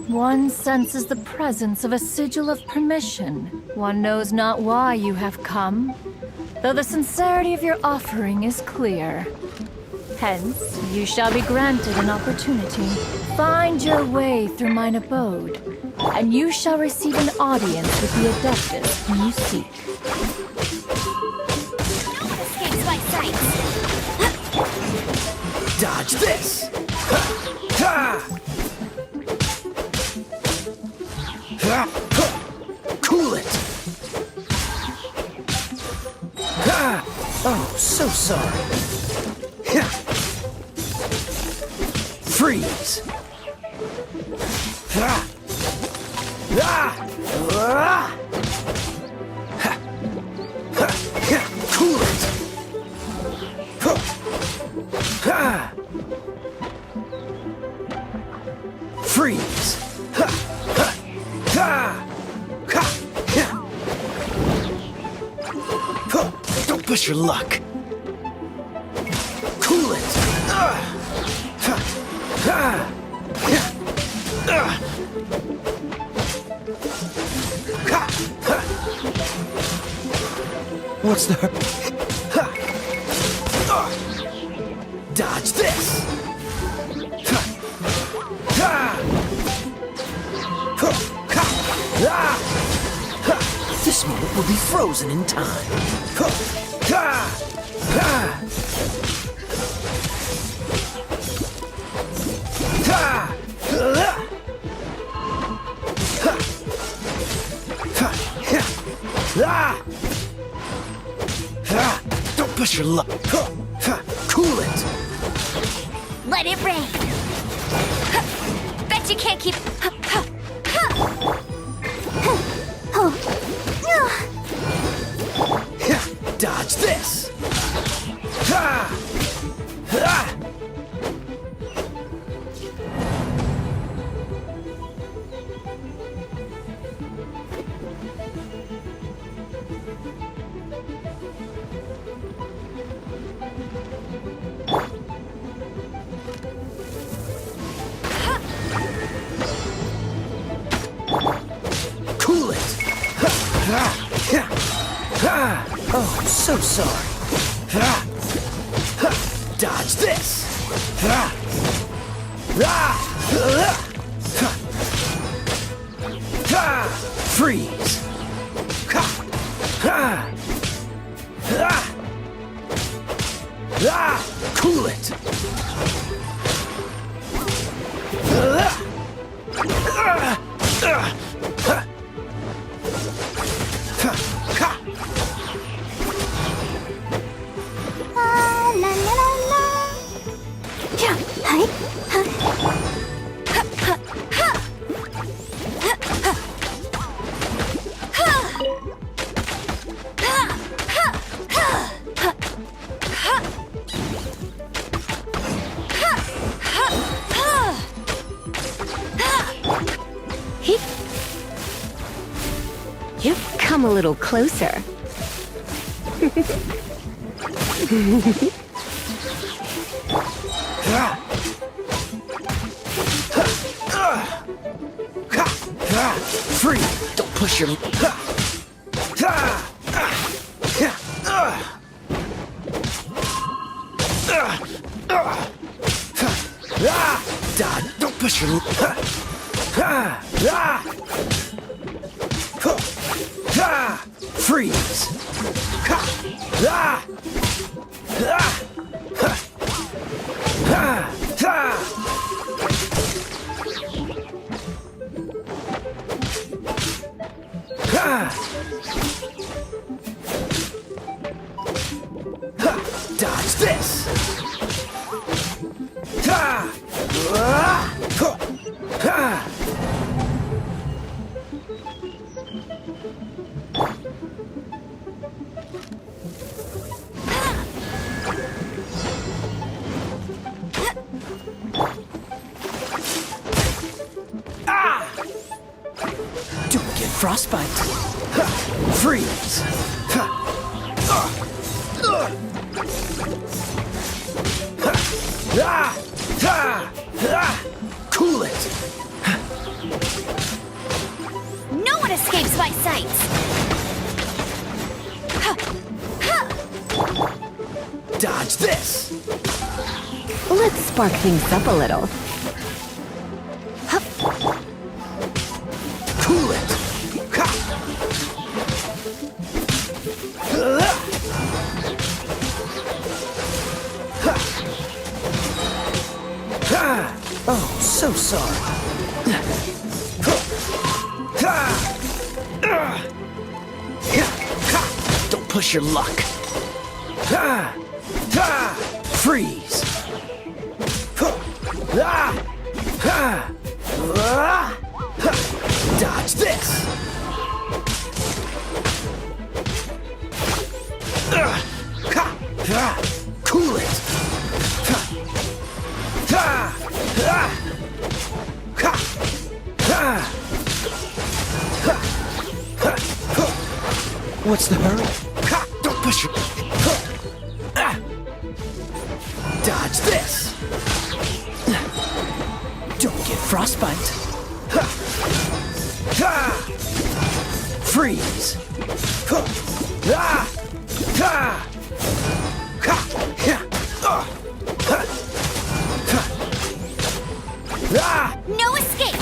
One senses the presence of a sigil of permission. One knows not why you have come, though the sincerity of your offering is clear. Hence, you shall be granted an opportunity. Find your way through mine abode, and you shall receive an audience with the Adeptus whom you seek. No one escapes my sight. Dodge this! Cool it! Oh, so sorry. Freeze! Cool it! Freeze! Don't push your luck. Cool it! What's the... Dodge this! This moment will be frozen in time. Don't push your luck. Cool it. Let it rain. Bet you can't keep... Dodge this! Cool it! Oh, so sorry. Dodge this! Freeze! Cool it! You've come a little closer. Free! Don't push your... Dad, don't push your... Freeze! Dodge this! Don't get frostbite. Freeze! Cool it! No one escapes my sights! Dodge this! Let's spark things up a little. Cool it! Oh, so sorry. Don't push your luck. Freeze. Dodge this. Cool it. What's the hurry? Don't push your... Dodge this. Don't get frostbite. Freeze. No escape!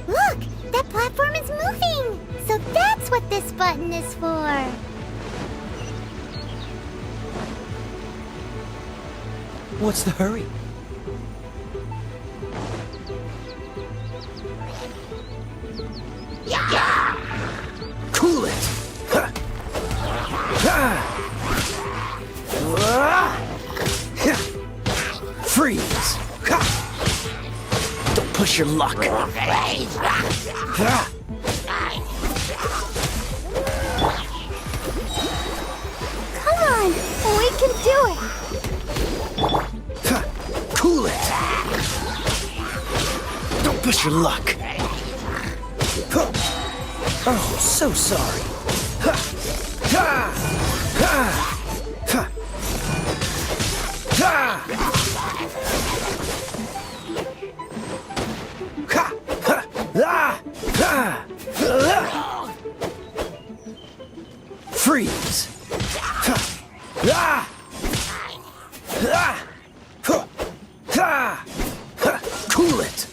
Look! That platform is moving! So that's what this button is for! What's the hurry? Cool it! Freeze! Don't push your luck. Come on! We can do it! Cool it! Don't push your luck. Oh, so sorry. Freeze! Cool it!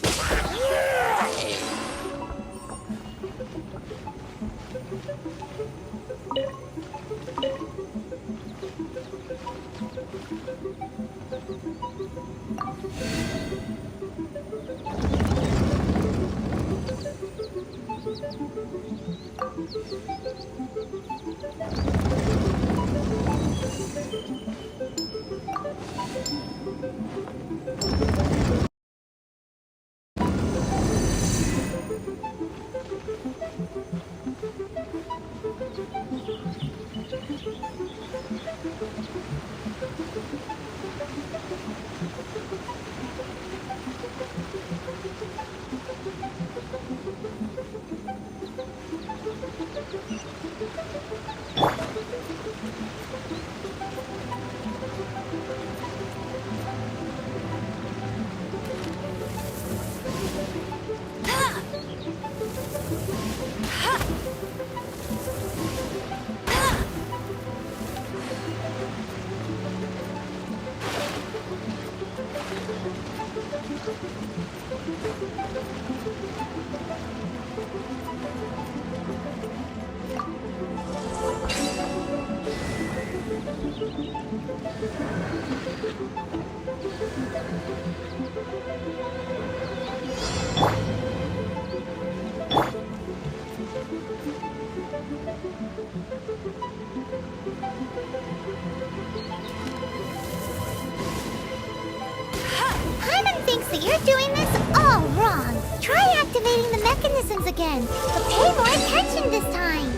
that you're doing this all wrong. Try activating the mechanisms again, but pay more attention this time.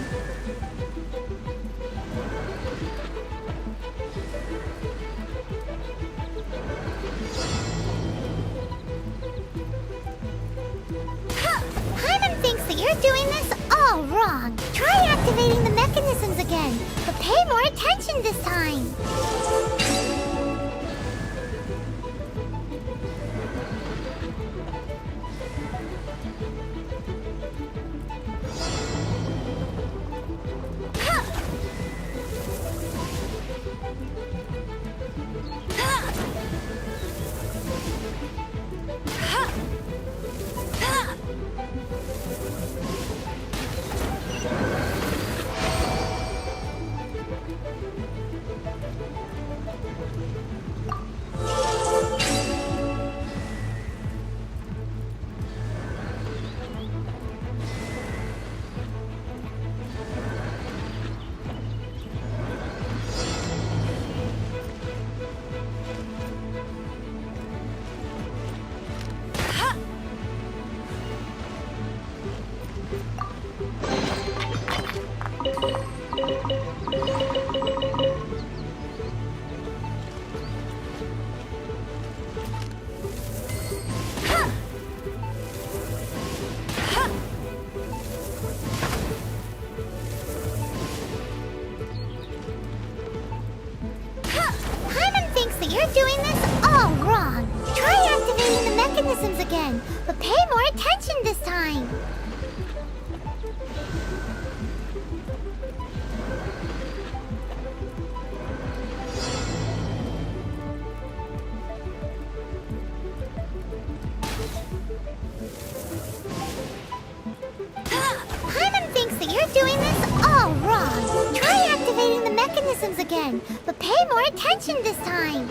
Paimon thinks that you're doing this all wrong. Try activating the mechanisms again, but pay more attention this time. You're doing this all wrong. Try activating the mechanisms again, but pay more attention this time. Paimon thinks that you're doing this all wrong. Try activating the mechanisms again, but pay more attention this time.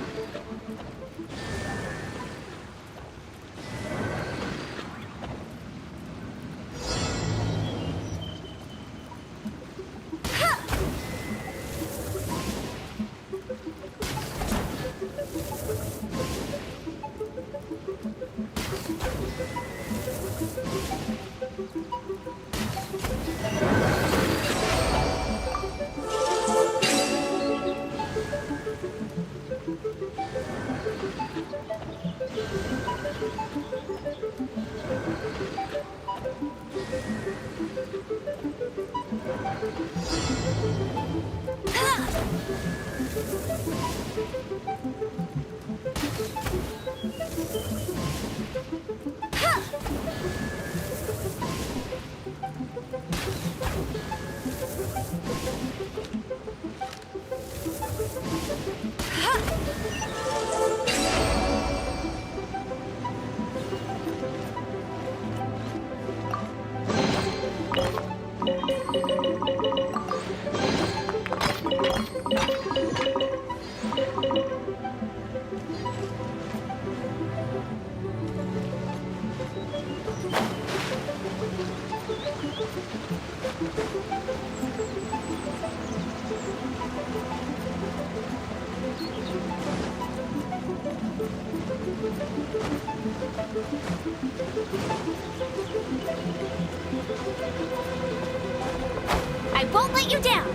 I won't let you down!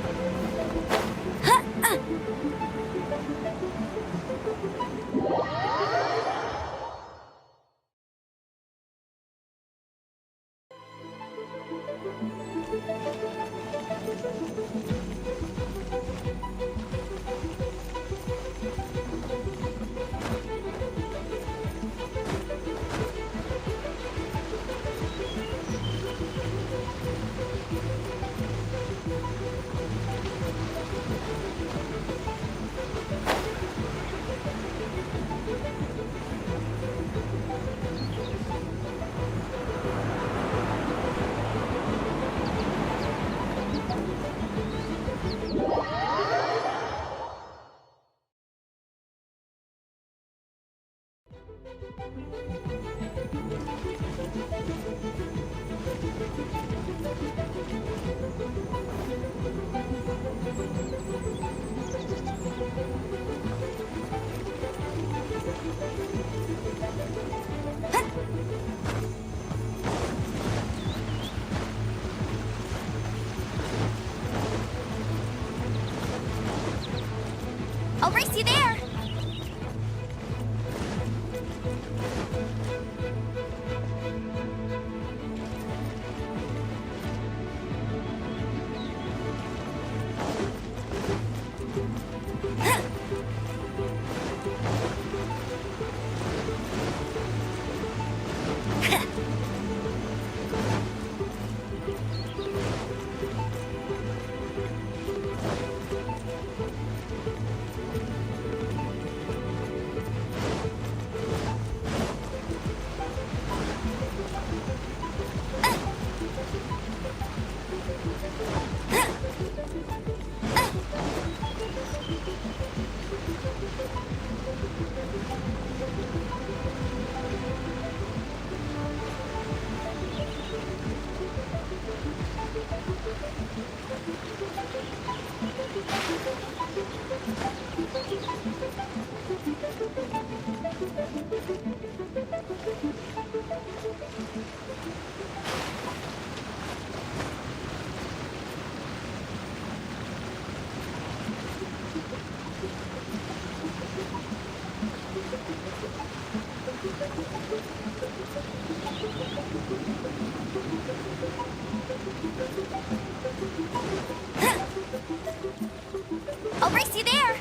you there! I'll race you there!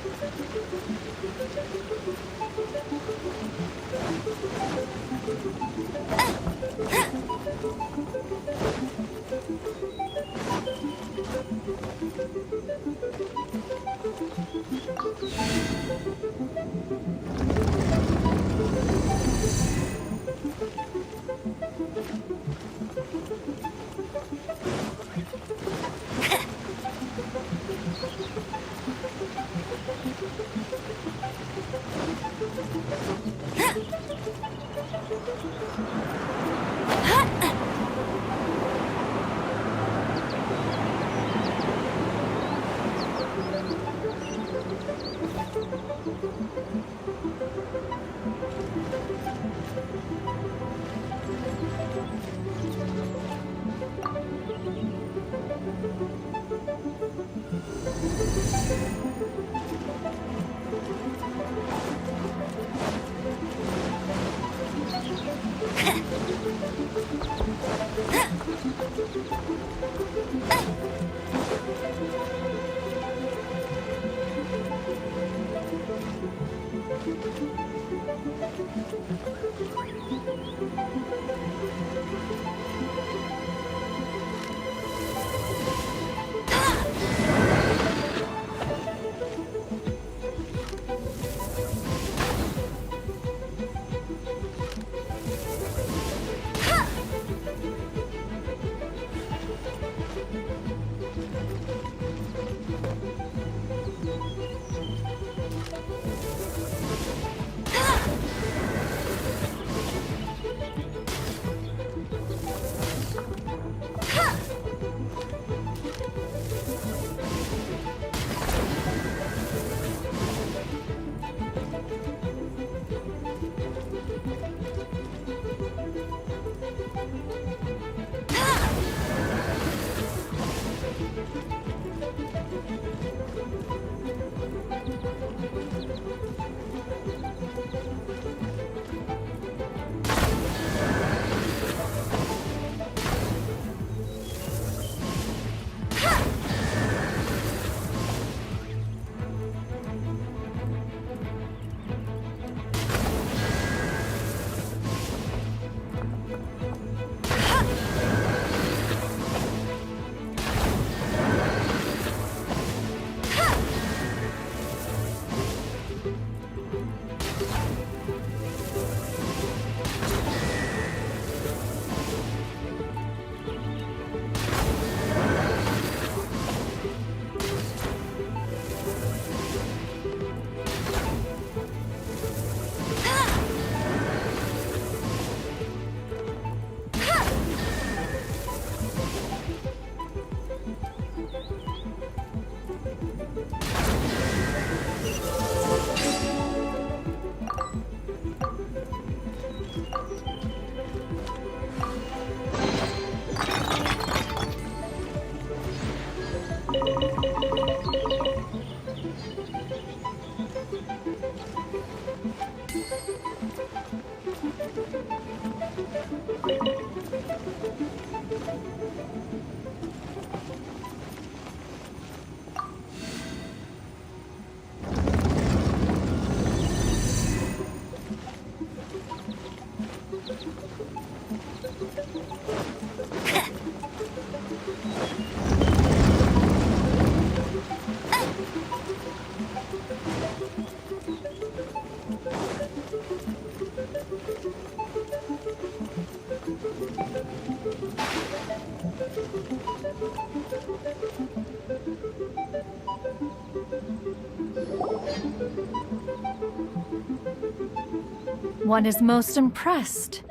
one is most impressed.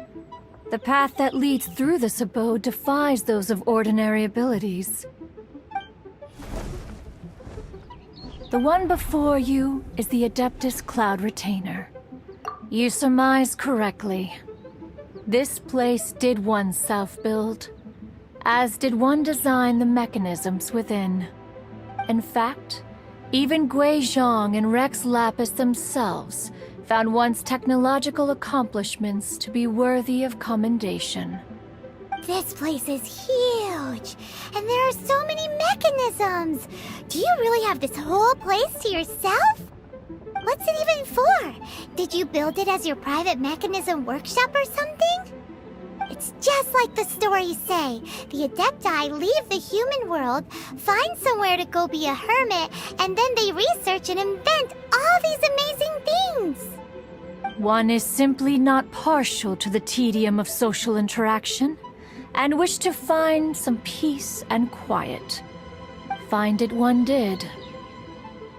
The path that leads through this abode defies those of ordinary abilities. The one before you is the Adeptus Cloud Retainer. You surmise correctly. This place did one self-build, as did one design the mechanisms within. In fact, even Gui Zhang and Rex Lapis themselves found one's technological accomplishments to be worthy of commendation. This place is huge, and there are so many mechanisms. Do you really have this whole place to yourself? What's it even for? Did you build it as your private mechanism workshop or something? It's just like the stories say. The Adepti leave the human world, find somewhere to go be a hermit, and then they research and invent all these amazing things. One is simply not partial to the tedium of social interaction, and wished to find some peace and quiet. Find it one did.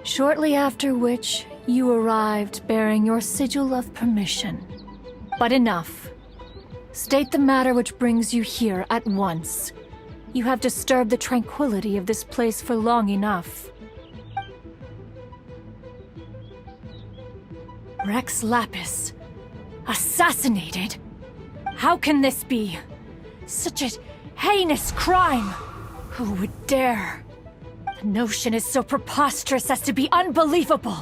Shortly after which, you arrived bearing your sigil of permission. But enough. State the matter which brings you here at once. You have disturbed the tranquility of this place for long enough. Rex Lapis. Assassinated? How can this be? Such a heinous crime! Who would dare? The notion is so preposterous as to be unbelievable.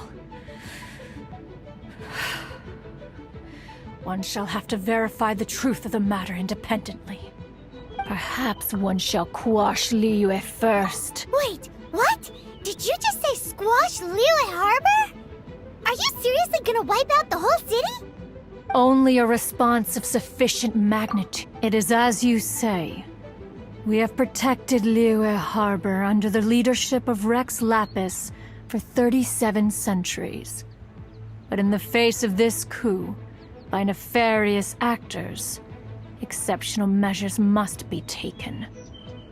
One shall have to verify the truth of the matter independently. Perhaps one shall quash Liyue first. Wait, what? Did you just say squash Liyue Harbor? Are you seriously gonna wipe out the whole city? Only a response of sufficient magnitude. It is as you say. We have protected Liyue Harbor under the leadership of Rex Lapis for 37 centuries. But in the face of this coup, by nefarious actors, exceptional measures must be taken.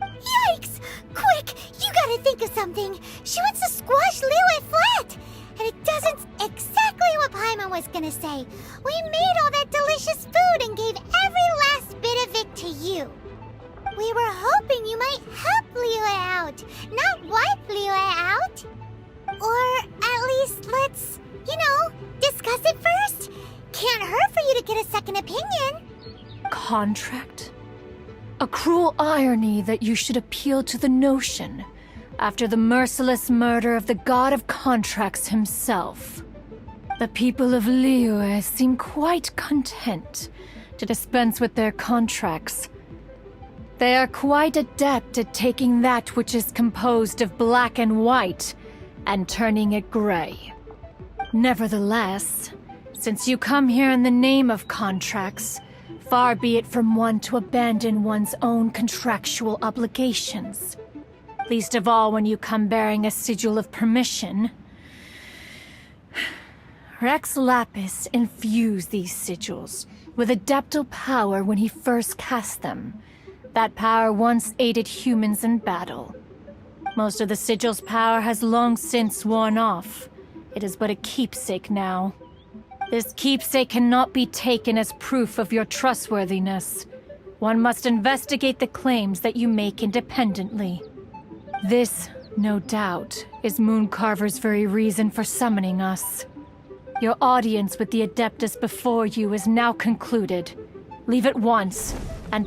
Yikes! Quick, you gotta think of something. She wants to squash Liyue flat! And it doesn't exactly what Paimon was gonna say. We made all that delicious food and gave every last bit of it to you. We were hoping you might help Liyue out, not wipe Liyue out. Or at least let's, discuss it first. Can't hurt for you to get a second opinion. Contract? A cruel irony that you should appeal to the notion after the merciless murder of the god of contracts himself. The people of Liyue seem quite content to dispense with their contracts. They are quite adept at taking that which is composed of black and white and turning it gray. Nevertheless, since you come here in the name of contracts, far be it from one to abandon one's own contractual obligations. Least of all when you come bearing a sigil of permission. Rex Lapis infused these sigils with adeptal power when he first cast them. That power once aided humans in battle. Most of the sigil's power has long since worn off. It is but a keepsake now. This keepsake cannot be taken as proof of your trustworthiness. One must investigate the claims that you make independently. This, no doubt, is Mooncarver's very reason for summoning us. Your audience with the Adeptus before you is now concluded. Leave at once, and...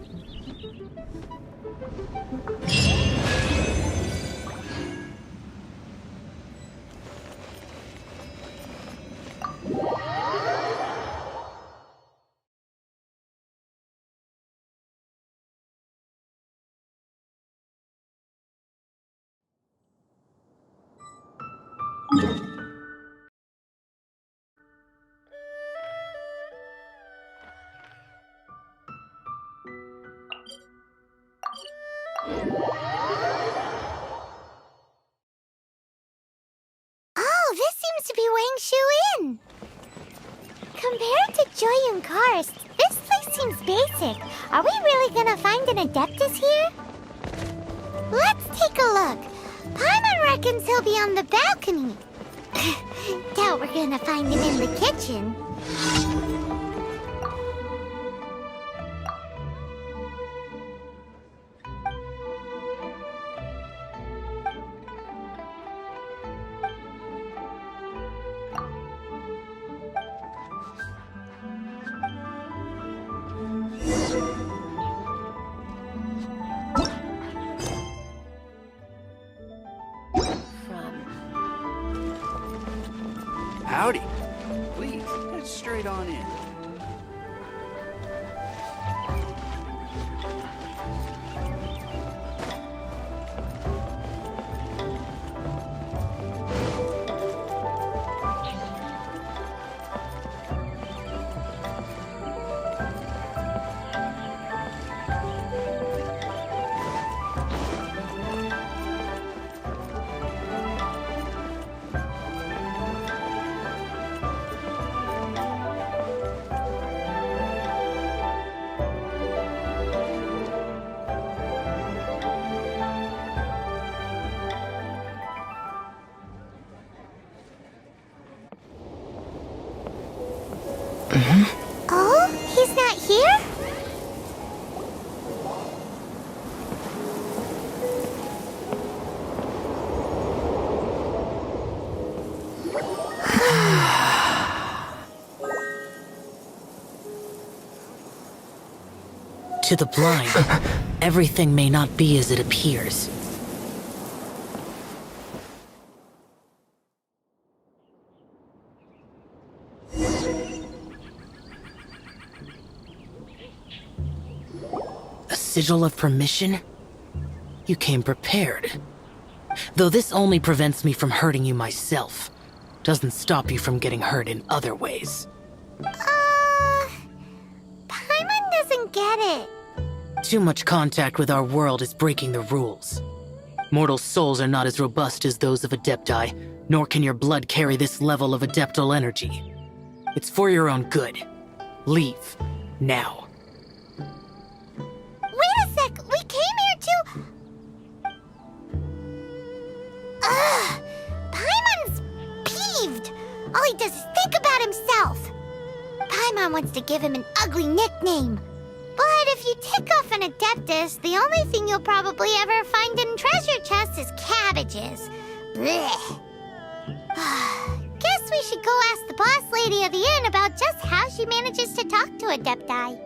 Oh, this seems to be Wang Shu Inn. Compared to Joy and Karst, this place seems basic. Are we really gonna find an Adeptus here? Let's take a look. Paimon reckons he'll be on the balcony. Doubt we're gonna find him in the kitchen. Howdy. Please, head straight on in. Oh, he's not here? To the blind, everything may not be as it appears. A sigil of permission? You came prepared. Though this only prevents me from hurting you myself, doesn't stop you from getting hurt in other ways. Paimon doesn't get it. Too much contact with our world is breaking the rules. Mortal souls are not as robust as those of Adepti, nor can your blood carry this level of adeptal energy. It's for your own good. Leave. Now. Wait a sec, we came here to... Ugh! Paimon's peeved! All he does is think about himself! Paimon wants to give him an ugly nickname. But if you tick off an Adeptus, the only thing you'll probably ever find in treasure chests is cabbages. Blech. Guess we should go ask the boss lady of the inn about just how she manages to talk to Adepti.